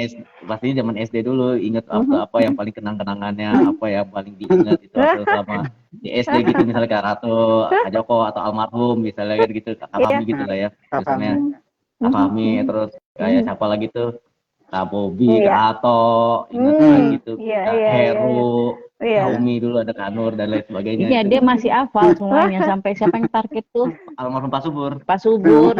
pastinya zaman SD dulu ingat apa yang paling kenang-kenangannya, apa yang paling diingat itu sama di SD gitu misalnya Kak Ratu, Kak Joko atau almarhum misalnya kan gitu, Kak Fahmi gitu lah ya. Misalnya Kak Fahmi terus kayak siapa lagi tuh? Kak Bobi, Kak Ato, ingat gitu, Kak Heru, Kak Umi dulu ada Kak Nur dan lain sebagainya. Iya, dia masih hafal semuanya sampai siapa yang target tuh? Almarhum Pak Subur. Pak Subur.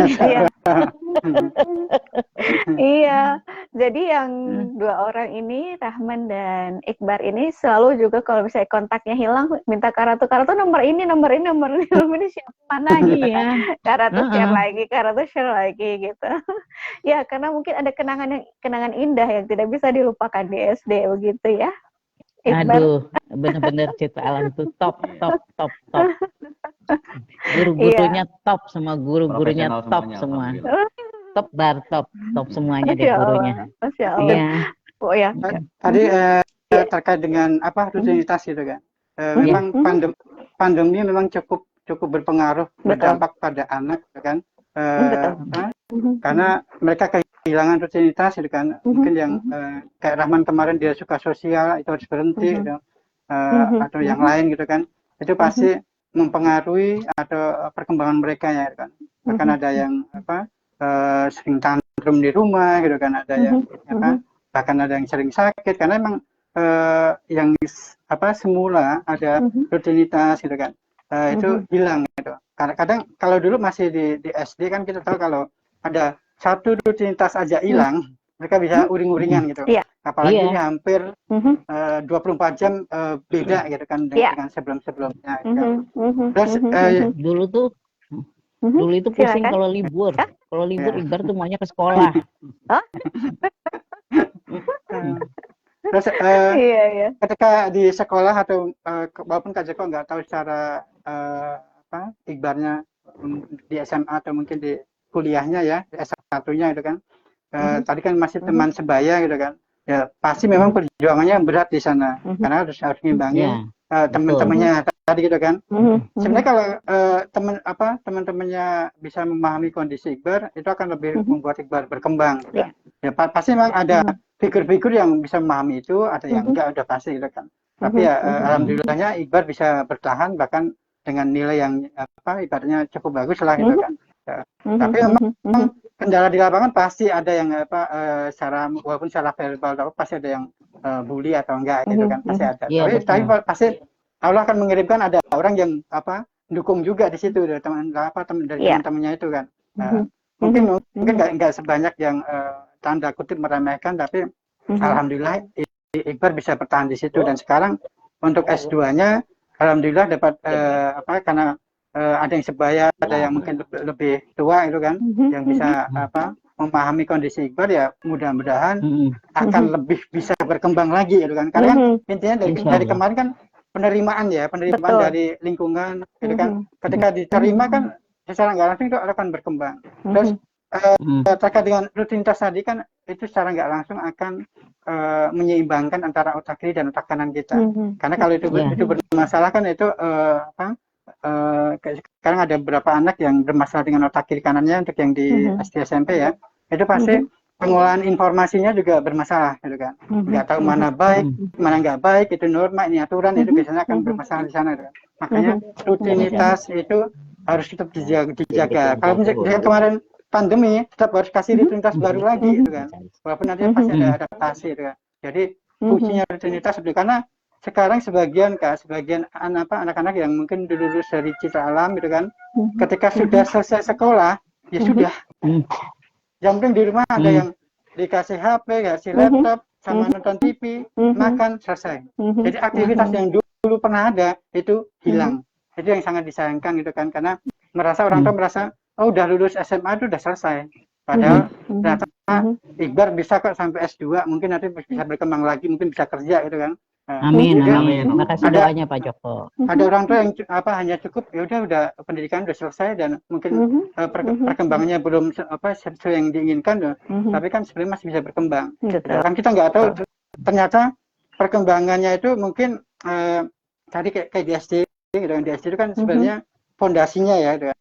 Iya, jadi yang dua orang ini Rahman dan Iqbar ini selalu juga kalau misalnya kontaknya hilang minta Karatu nomor ini siapa mana gitu kan. Karatu share lagi gitu. Ya, karena mungkin ada kenangan indah yang tidak bisa dilupakan di SD begitu ya. Iqbar. Aduh, benar-benar Citra Alam tuh top. Guru-gurunya top, semua guru-gurunya top semua. Top semuanya deh gurunya. Masya Allah. Iya. Oh ya. Tadi terkait dengan apa rutinitas gitu kan. Memang pandemi memang cukup berpengaruh berdampak pada anak gitu kan. Karena mereka kehilangan rutinitas gitu kan. Mungkin yang kayak Rahman kemarin dia suka sosial itu harus berhenti gitu. Atau yang lain gitu kan. Itu pasti mempengaruhi atau perkembangan mereka ya gitu kan. Bahkan ada yang sering tantrum di rumah gitu kan, ada yang bahkan ada yang sering sakit karena memang yang semula ada rutinitas gitu kan itu hilang gitu. Kadang kalau dulu masih di SD kan kita tahu kalau ada satu rutinitas aja hilang mereka bisa uring-uringan gitu. Apalagi ini hampir 24 jam beda gitu kan dengan sebelum-sebelumnya gitu kan. Terus dulu itu pusing kalau libur. Kalau libur Iqbar tuh maunya ke sekolah. Terus ketika di sekolah atau walaupun Kak Joko nggak tahu secara Iqbarnya di SMA atau mungkin di kuliahnya ya, di S1-nya gitu kan. Tadi kan masih teman sebaya gitu kan. Ya pasti memang perjuangannya berat di sana karena harus ngimbangi teman-temannya tadi gitu kan. Sebenarnya kalau teman-temannya bisa memahami kondisi Iqbar itu akan lebih membuat Iqbar berkembang. Ya pasti memang ada figur-figur yang bisa memahami itu, ada yang enggak, udah pasti gitu kan. Tapi ya alhamdulillahnya Iqbar bisa bertahan bahkan dengan nilai yang ibaratnya cukup bagus lah gitu kan. Tapi memang kendala di lapangan pasti ada yang walaupun secara verbal pasti ada yang bully atau enggak gitu kan, pasti ada. Tapi pasti Allah akan mengirimkan ada orang yang dukung juga di situ dari teman-temannya itu kan. Mungkin nggak sebanyak yang tanda kutip meremehkan, tapi alhamdulillah Iqbar bisa bertahan di situ. Dan sekarang untuk S2-nya alhamdulillah dapat karena ada yang sebaya, ada yang mungkin lebih tua itu kan, yang bisa memahami kondisi Iqbar, ya mudah-mudahan akan lebih bisa berkembang lagi itu kan. Karena kan intinya dari kemarin kan penerimaan dari lingkungan gitu kan. Ketika diterima kan secara nggak langsung itu akan berkembang. Terus terkait dengan rutinitas tadi kan itu secara nggak langsung akan menyeimbangkan antara otak kiri dan otak kanan kita. Karena kalau itu bermasalah kan itu sekarang ada beberapa anak yang bermasalah dengan otak kiri kanannya untuk yang di SD SMP ya. Itu pasti pengolahan informasinya juga bermasalah gitu kan. Nggak tahu mana baik, mana nggak baik, itu norma, ini aturan, itu biasanya akan bermasalah di sana gitu kan. Makanya rutinitas itu harus tetap dijaga. Kalau misalnya kemarin pandemi, tetap harus kasih rutinitas baru lagi gitu kan. Walaupun nanti pasti ada adaptasi gitu kan. Jadi fungsinya rutinitas itu karena sekarang sebagian anak-anak yang mungkin lulus dari Citra Alam gitu kan, ketika sudah selesai sekolah ya sudah. Yang penting di rumah ada yang dikasih HP, kasih laptop, sama nonton TV, makan, selesai. Jadi aktivitas yang dulu pernah ada itu hilang. Itu yang sangat disayangkan gitu kan, karena orang tua merasa udah lulus SMA itu udah selesai. Padahal ternyata Iqbar bisa kok sampai S2, mungkin nanti bisa berkembang lagi, mungkin bisa kerja gitu kan. Amin. Makasih doanya Pak Joko. Ada orang tua yang hanya cukup ya udah pendidikan udah selesai dan mungkin perkembangannya belum sesuai yang diinginkan, tapi kan sebenarnya masih bisa berkembang. Kan kita nggak tahu ternyata perkembangannya itu mungkin tadi kayak di SD gitu kan. Di SD itu kan sebenarnya fondasinya ya gitu kan.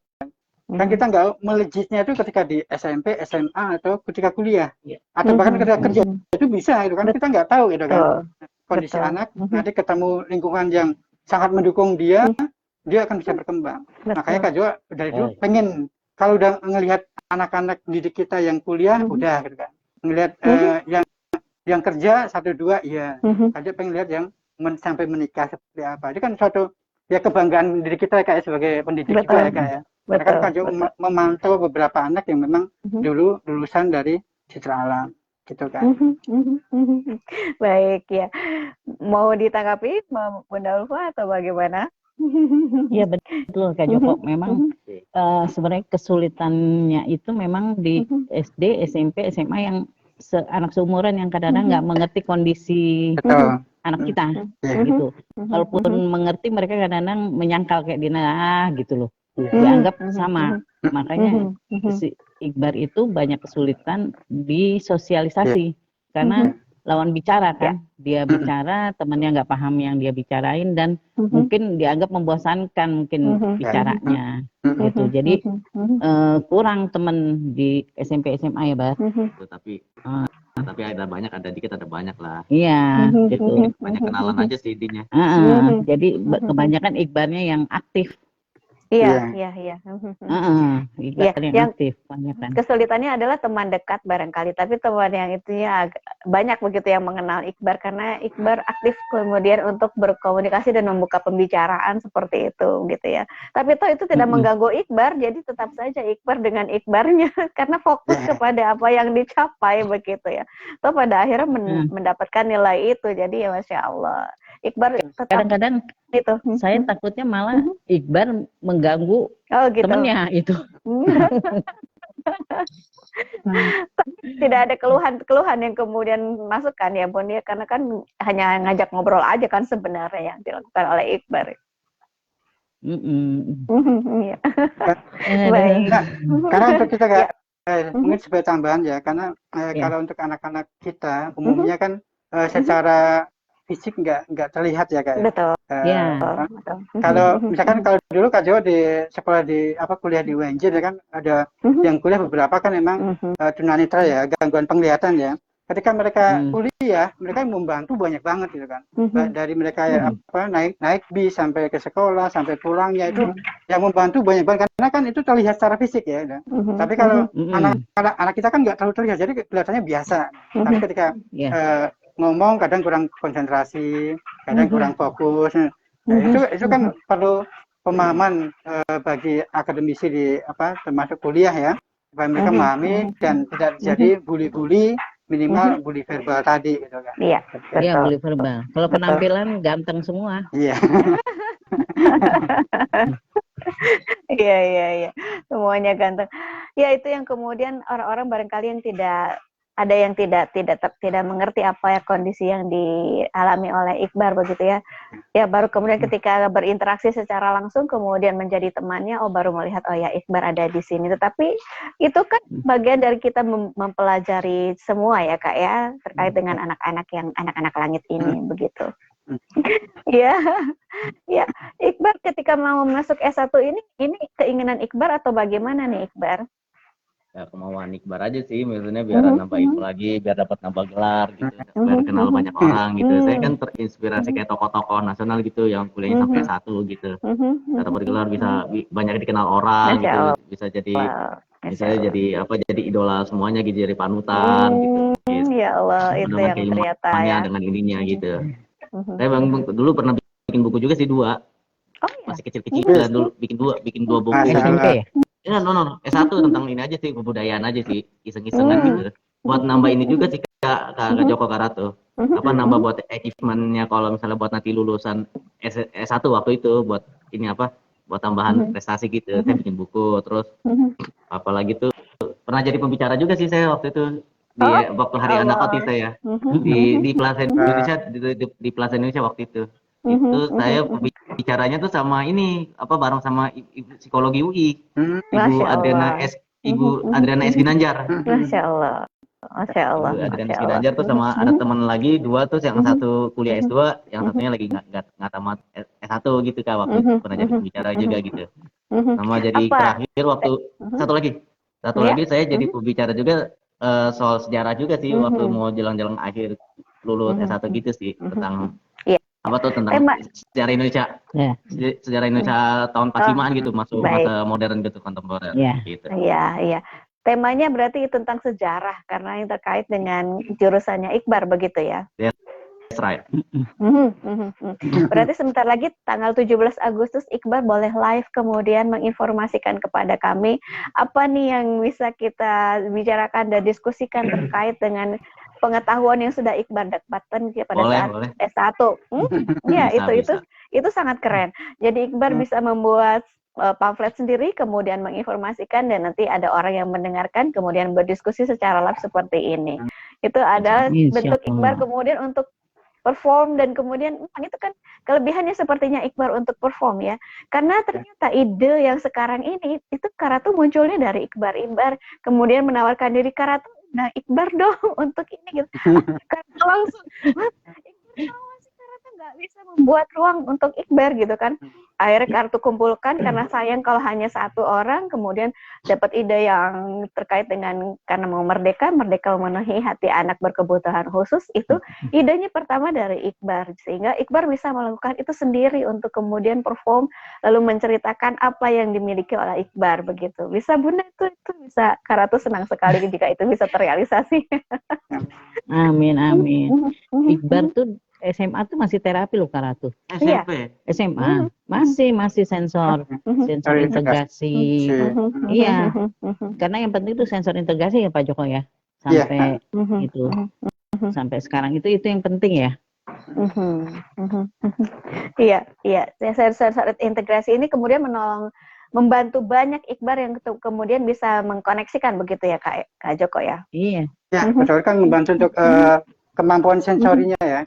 Kan kita nggak melejitnya itu ketika di SMP, SMA atau ketika kuliah atau bahkan ketika kerja itu bisa gitu kan, kita nggak tahu gitu kan. Kondisi anak nanti ketemu lingkungan yang sangat mendukung dia akan bisa berkembang. Makanya Kak Jo dari dulu pengen kalau udah ngelihat anak-anak didik kita yang kuliah udah gitu kan, ngelihat yang kerja 1-2 iya, aja pengen lihat yang sampai menikah seperti apa. Itu kan suatu ya kebanggaan diri kita kayak sebagai pendidik juga ya Kak ya. Karena kan Kak Jo memantau beberapa anak yang memang dulu lulusan dari Citra Alam gitu kan. Baik ya, mau ditanggapi Bunda Ulfa atau bagaimana? Iya betul Kak Joko. Memang sebenarnya kesulitannya itu memang di SD, SMP, SMA yang anak seumuran yang kadang-kadang nggak mengerti kondisi anak kita gitu. Walaupun mengerti, mereka kadang-kadang menyangkal kayak Dina gitu loh. Dianggap sama. Makanya si Iqbar itu banyak kesulitan di sosialisasi karena lawan bicara kan, dia bicara, temannya nggak paham yang dia bicarain dan mungkin dianggap membosankan mungkin bicaranya gitu. Jadi kurang teman di SMP SMA ya Bar. Tapi ada dikit ada banyak lah. Iya gitu. Banyak kenalan aja sih intinya. Jadi kebanyakan Iqbarnya yang aktif. Iya. Iqbar yang aktif banyak kan. Kesulitannya adalah teman dekat barangkali, tapi teman yang itu ya banyak begitu yang mengenal Iqbar karena Iqbar aktif kemudian untuk berkomunikasi dan membuka pembicaraan seperti itu gitu ya. Tapi itu tidak mengganggu Iqbar, jadi tetap saja Iqbar dengan Iqbarnya karena fokus kepada apa yang dicapai begitu ya. Toh pada akhirnya mendapatkan nilai itu, jadi ya Masya Allah. Iqbar kadang-kadang itu saya takutnya malah Iqbar mengganggu gitu. Temennya itu. Tidak ada keluhan yang kemudian masuk kan ya Bun ya, karena kan hanya ngajak ngobrol aja kan sebenarnya yang dilakukan oleh Iqbar. Baik. Karena untuk kita mungkin sebagai tambahan ya, karena kalau untuk anak-anak kita umumnya kan secara fisik nggak terlihat ya Kak. Betul. Kalau misalkan kalau dulu Kak Jo di sekolah kuliah di UNJ ya kan ada yang kuliah beberapa kan memang tunanetra ya, gangguan penglihatan ya. ketika mereka kuliah, mereka membantu banyak banget gitu kan. Dari mereka naik bis sampai ke sekolah, sampai pulangnya itu yang membantu banyak banget, karena kan itu terlihat secara fisik ya. Tapi kalau anak kita kan nggak terlalu terlihat, jadi kelihatannya biasa. Tapi ketika ngomong kadang kurang konsentrasi, kadang kurang fokus. Nah, itu kan perlu pemahaman bagi akademisi di termasuk kuliah ya, supaya mereka memahami dan tidak jadi bully-bully, minimal bully verbal tadi gitu kan. Iya, bully verbal. Kalau penampilan ganteng semua. Iya. Iya. Semuanya ganteng. Ya, itu yang kemudian orang-orang barangkali yang tidak mengerti apa ya kondisi yang dialami oleh Iqbar begitu ya. Ya, baru kemudian ketika berinteraksi secara langsung kemudian menjadi temannya, baru melihat ya Iqbar ada di sini. Tetapi itu kan bagian dari kita mempelajari semua ya Kak ya, terkait dengan anak-anak langit ini begitu. Ya. Iqbar ketika mau masuk S1 ini keinginan Iqbar atau bagaimana nih Iqbar? Ya, kemauan Iqbar aja sih, maksudnya biar nambah ilmu lagi, biar dapat nambah gelar gitu, biar kenal banyak orang gitu. Saya kan terinspirasi kayak tokoh-tokoh nasional gitu yang kuliahnya sampai S1 gitu. Dapat gelar, bisa banyak dikenal orang gitu, bisa jadi jadi idola semuanya gitu, jadi panutan gitu. Ya Allah, itu yang ternyata ya dengan ininya gitu. Saya dulu pernah bikin buku juga sih 2. Masih kecil-kecilan dulu bikin 2 buku. SMP. Ya, S1 tentang ini aja sih, kebudayaan aja sih, iseng-isengan gitu. Buat nambah ini juga sih Kak Joko Kak Ratu. Nambah buat achievement-nya kalau misalnya buat nanti lulusan S1 waktu itu, buat ini buat tambahan prestasi gitu. Saya bikin buku, terus apalagi tuh pernah jadi pembicara juga sih saya waktu itu di waktu Hari Anak Otis saya di Plaza Indonesia di Plaza Indonesia waktu itu. Itu saya bicaranya tuh sama ini bareng sama psikologi UI, Ibu Adriana S. Ginanjar. Masya Allah. Ibu Adriana S. Ginanjar tuh sama ada teman lagi 2 tuh, yang satu kuliah S2, yang satunya lagi nggak tamat S1 gitu Kak, waktu pernah jadi pembicara juga gitu. Sama jadi terakhir waktu satu lagi saya jadi pembicara juga soal sejarah juga sih, waktu mau jelang-jelang akhir lulus S1 gitu sih, tentang tentang sejarah Indonesia, sejarah Indonesia tahun 45-an gitu, masuk masa modern gitu, kontemporer gitu. Iya. Temanya berarti tentang sejarah karena yang terkait dengan jurusannya Iqbar begitu ya. That's right. Berarti sebentar lagi tanggal 17 Agustus Iqbar boleh live kemudian menginformasikan kepada kami apa nih yang bisa kita bicarakan dan diskusikan terkait dengan pengetahuan yang sudah Iqbar dapatkan pada saat S1. Ya, itu sangat keren. Jadi Iqbar bisa membuat pamflet sendiri, kemudian menginformasikan, dan nanti ada orang yang mendengarkan, kemudian berdiskusi secara live seperti ini. Itu ada bentuk Iqbar kemudian untuk perform, dan kemudian itu kan kelebihannya sepertinya Iqbar untuk perform ya. Karena ternyata ide yang sekarang ini, itu Karatu munculnya dari Iqbar kemudian menawarkan diri Karatu, nah Iqbar dong untuk ini gitu. Karena langsung Karatu nggak bisa membuat ruang untuk Iqbar gitu kan. Akhirnya Karatu kumpulkan karena sayang kalau hanya 1 orang, kemudian dapat ide yang terkait dengan karena mau merdeka memenuhi hati anak berkebutuhan khusus, itu idenya pertama dari Iqbar, sehingga Iqbar bisa melakukan itu sendiri untuk kemudian perform lalu menceritakan apa yang dimiliki oleh Iqbar begitu. Bisa Bunda, itu bisa, Karatu senang sekali jika itu bisa terrealisasi. Amin. Iqbar tuh SMA tuh masih terapi loh Karatu. SMA masih sensor integrasi. Iya. Karena yang penting itu sensor integrasi ya Pak Joko ya. Sampai itu. Sampai sekarang itu yang penting ya. Iya. Sensor integrasi ini kemudian membantu banyak Iqbar yang kemudian bisa mengkoneksikan begitu ya Kak Joko ya. Iya. Ya, betul kan, membantu untuk kemampuan sensorinya ya.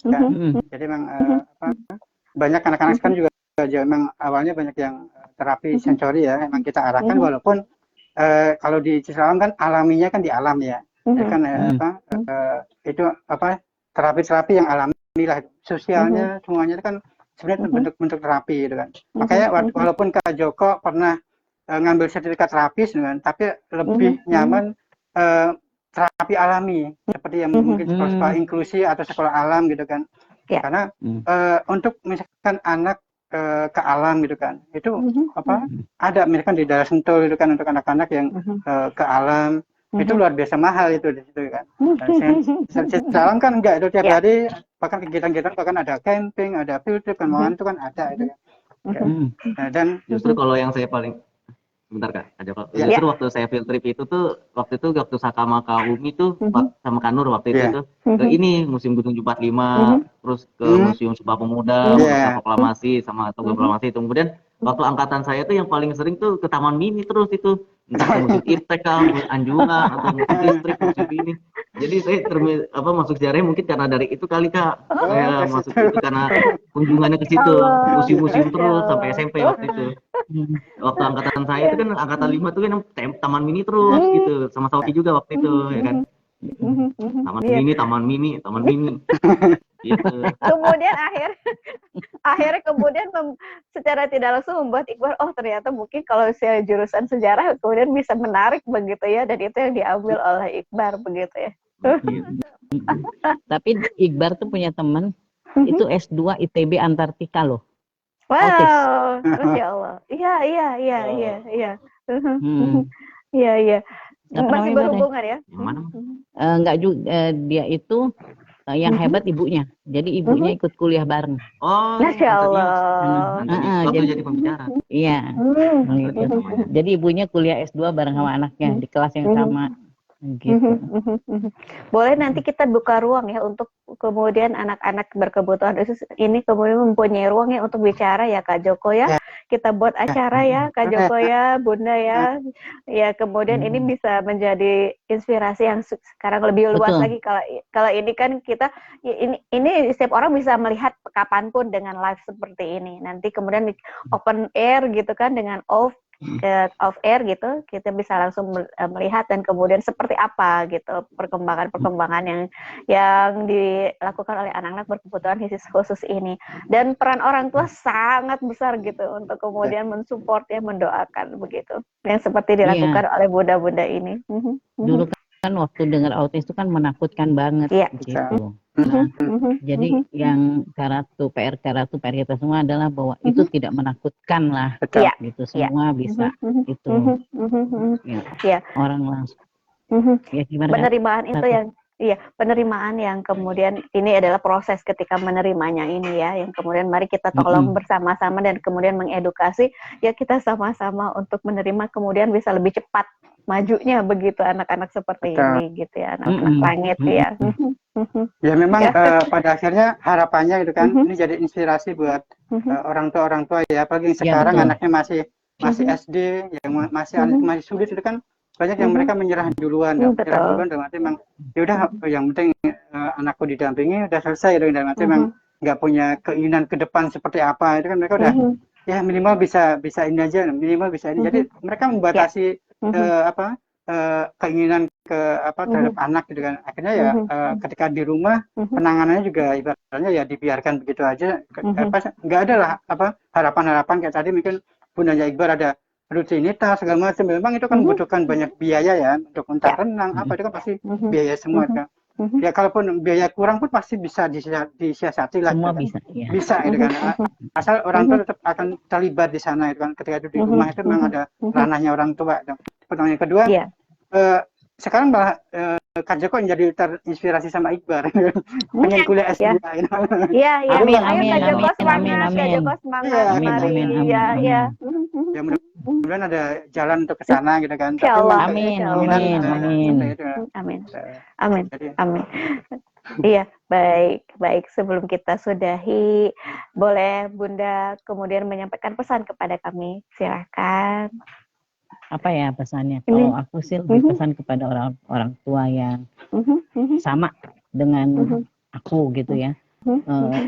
Jadi memang banyak anak-anak kan juga memang awalnya banyak yang terapi sensori ya, memang kita arahkan, walaupun kalau di Cisralam kan alaminya kan di alam ya. Kan itu terapi-terapi yang alami lah, sosialnya semuanya kan sebenarnya bentuk terapi gitu kan. Makanya walaupun Kak Joko pernah ngambil sertifikat terapis kan, tapi lebih nyaman terapi alami seperti yang mungkin sekolah-sekolah inklusi atau sekolah alam gitu kan. Ya. Karena untuk misalkan anak ke alam gitu kan, itu ada misalkan di daerah Sentul gitu kan untuk anak-anak yang ke alam itu luar biasa mahal itu di situ kan. Alam kan enggak itu tiap hari, bahkan kegiatan-kegiatan bahkan ada camping, ada field trip kan, itu kan ada itu kan. Dan justru kalau yang saya paling sebentar Kak, ada Kak. Justru waktu saya field trip itu tuh waktu Sakama Kak Umi tuh sama Kak Nur waktu itu ke ini Museum Gunung 45, terus ke Museum Sumpah Pemuda, Museum Proklamasi sama Tugu Proklamasi. Kemudian waktu angkatan saya tuh yang paling sering tuh ke Taman Mini terus itu, entah ke Museum Iptek kah, Museum Anjungan atau Museum Listrik, Museum ini. Jadi saya masuk sejarahnya mungkin karena dari itu kali Kak. Saya masuk itu karena kunjungannya ke situ, museum-museum terus sampai SMP waktu itu. Waktu angkatan saya itu kan angkatan 5 tuh kan Taman Mini terus gitu, sama Sauki juga waktu itu ya kan. Taman Mini gitu. Kemudian akhirnya secara tidak langsung membuat Iqbal, oh ternyata mungkin kalau saya jurusan sejarah kemudian bisa menarik begitu ya, dan itu yang diambil oleh Iqbal begitu ya. Tapi Iqbal tuh punya teman itu S2 ITB Antartika loh. Wow, Masya Allah. Iya. Iya. Masih berhubungan ya? Yang mana? Enggak juga, dia itu yang hebat ibunya. Jadi ibunya ikut kuliah bareng. Oh, Masya Allah. Jadi pembicara. Iya. Jadi ibunya kuliah S2 bareng sama anaknya di kelas yang sama. Gitu. Boleh nanti kita buka ruang ya untuk kemudian anak-anak berkebutuhan khusus ini kemudian mempunyai ruang ya untuk bicara ya Kak Joko ya. Kita buat acara ya Kak Joko ya, Bunda ya. Ya kemudian ini bisa menjadi inspirasi yang sekarang lebih luas lagi. Kalau ini kan kita ini setiap orang bisa melihat kapanpun dengan live seperti ini. Nanti kemudian di open air gitu kan, dengan off air gitu, kita bisa langsung melihat dan kemudian seperti apa gitu perkembangan yang dilakukan oleh anak-anak berkebutuhan khusus ini, dan peran orang tua sangat besar gitu untuk kemudian mensupport ya, mendoakan begitu yang seperti dilakukan oleh bunda-bunda ini. Dulu kan waktu dengar autis itu kan menakutkan banget gitu. Nah, jadi yang PR kita semua adalah bahwa itu tidak menakutkan lah, gitu, semua bisa itu. Orang langsung. Penerimaan itu yang penerimaan yang kemudian ini adalah proses ketika menerimanya ini ya, yang kemudian mari kita tolong bersama-sama dan kemudian mengedukasi ya, kita sama-sama untuk menerima kemudian bisa lebih cepat majunya begitu anak-anak seperti ini gitu ya, anak-anak langit ya. Ya memang pada akhirnya harapannya itu kan ini jadi inspirasi buat orang tua ya, apalagi yang sekarang anaknya masih SD, yang masih sulit itu kan banyak yang mereka menyerah duluan, dalam arti memang ya udah yang penting anakku didampingi udah selesai, dalam arti memang nggak punya keinginan ke depan seperti apa, itu kan mereka udah ya minimal bisa ini aja, minimal bisa ini. Jadi mereka membatasi keinginan terhadap anak gitu kan. Akhirnya ya ketika di rumah penanganannya juga ibaratnya ya dibiarkan begitu aja. Nggak ada lah harapan-harapan kayak tadi mungkin Bundanya Iqbal ada rutinitas segala macam. Memang itu kan membutuhkan banyak biaya ya, untuk entah renang itu kan pasti biaya semua kan. Ya kalaupun biaya kurang pun pasti bisa disiasati lah. Semua gitu. Bisa gitu kan. Asal orang tua tetap akan terlibat di sana itu kan. Ketika itu di rumah itu memang ada ranahnya orang tua. Pertanyaan kedua, sekarang malah Kak Joko jadi terinspirasi sama Iqbal. Pengen kuliah S2. Iya. Amin. Kak Joko semangat. Ya, mudah-mudahan ada jalan untuk ke sana gitu kan. Amin. Iya, baik. Sebelum kita sudahi, boleh Bunda kemudian menyampaikan pesan kepada kami. Silakan. Apa ya pesannya? Kalau aku sih lebih pesan kepada orang tua yang sama dengan aku gitu ya.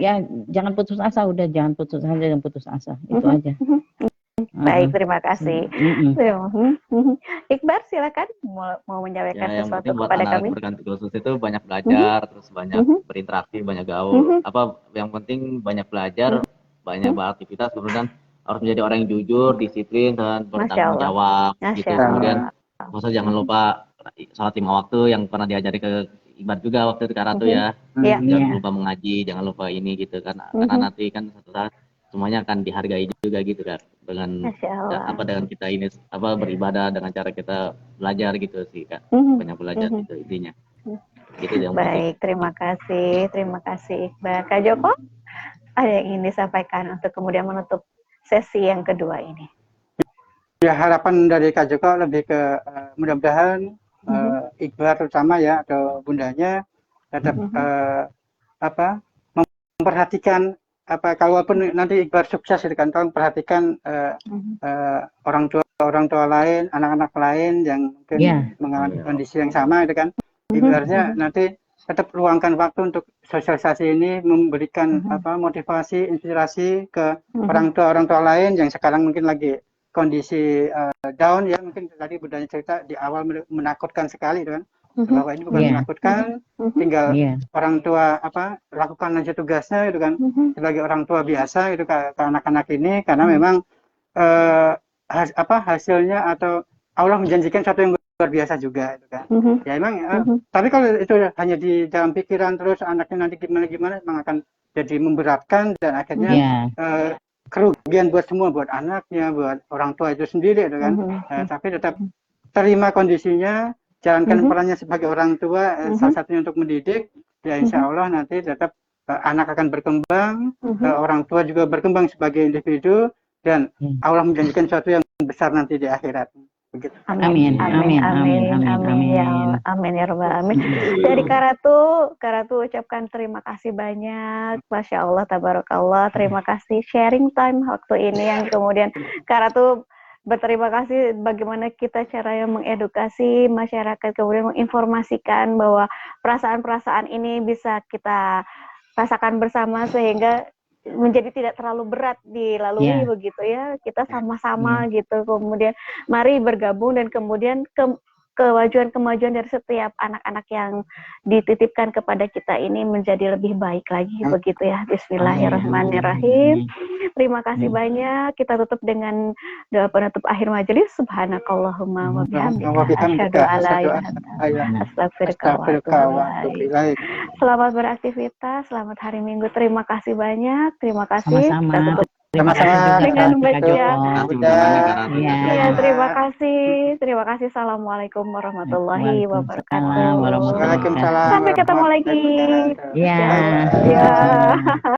Ya jangan putus asa, jangan putus asa, itu aja. Baik, terima kasih. Iqbal silakan mau menyampaikan sesuatu kepada kami. Buat anak berganti khusus itu banyak belajar, terus banyak berinteraksi, banyak gaul. Yang penting banyak belajar, banyak beraktivitas, kemudian harus menjadi orang yang jujur, disiplin, dan bertanggung jawab gitu. Kemudian jangan lupa sholat 5 waktu yang pernah diajari ke Iqbal juga waktu itu Kak Ratu ya. Iya. Jangan lupa mengaji, jangan lupa ini gitu kan. Karena nanti kan suatu saat semuanya akan dihargai juga gitu kan dengan Masya Allah. dengan kita ini beribadah dengan cara kita belajar gitu sih Kak. Banyak belajar gitu intinya. Gitu yang Baik, terima kasih Iqbal. Kak Joko, ada yang ingin disampaikan untuk kemudian menutup sesi yang kedua ini? Ya, harapan dari Kak Joko lebih ke mudah-mudahan Iqbal terutama ya atau bundanya tetap memperhatikan kalaupun nanti Iqbal sukses itu kan, tolong perhatikan orang tua lain, anak-anak lain yang mungkin mengalami kondisi yang sama itu kan. Ibaratnya nanti tetap luangkan waktu untuk sosialisasi ini, memberikan motivasi, inspirasi ke orang tua lain yang sekarang mungkin lagi kondisi down ya, mungkin tadi Bundanya cerita di awal menakutkan sekali itu kan, bahwa ini bukan menakutkan, tinggal orang tua lakukan aja tugasnya itu kan, sebagai orang tua biasa itu ke anak-anak ini, karena memang hasilnya atau Allah menjanjikan sesuatu yang luar biasa juga itu kan. Ya emang tapi kalau itu hanya di dalam pikiran terus anaknya nanti gimana memang akan jadi memberatkan dan akhirnya kerugian buat semua, buat anaknya, buat orang tua itu sendiri itu kan. Tapi tetap terima kondisinya, jalankan perannya sebagai orang tua, salah satunya untuk mendidik, ya insya Allah nanti tetap anak akan berkembang, orang tua juga berkembang sebagai individu, dan Allah menjanjikan sesuatu yang besar nanti di akhirat. Begitu. Amin ya rabbal alamin. Dari Kak Ratu ucapkan terima kasih banyak, Masya Allah, tabarakallah, terima kasih sharing time waktu ini yang kemudian Kak Ratu berterima kasih bagaimana kita caranya mengedukasi masyarakat, kemudian menginformasikan bahwa perasaan-perasaan ini bisa kita rasakan bersama sehingga menjadi tidak terlalu berat dilalui begitu ya, kita sama-sama gitu, kemudian mari bergabung dan kemudian kemajuan dari setiap anak-anak yang dititipkan kepada kita ini menjadi lebih baik lagi begitu ya. Bismillahirrahmanirrahim. Terima kasih banyak. Kita tutup dengan doa penutup akhir majelis. Subhanakallahumma wa bihamdika asyhadu an la ilaha illa anta astaghfiruka wa atubu ilaik. Selamat beraktivitas, selamat hari Minggu. Terima kasih banyak. Terima kasih. Sama-sama. Kita tutup Sama-sama dengan baca. Ya, terima kasih. Assalamualaikum warahmatullahi wabarakatuh. Waalaikumsalam. Sampai ketemu lagi. Ya. Ya.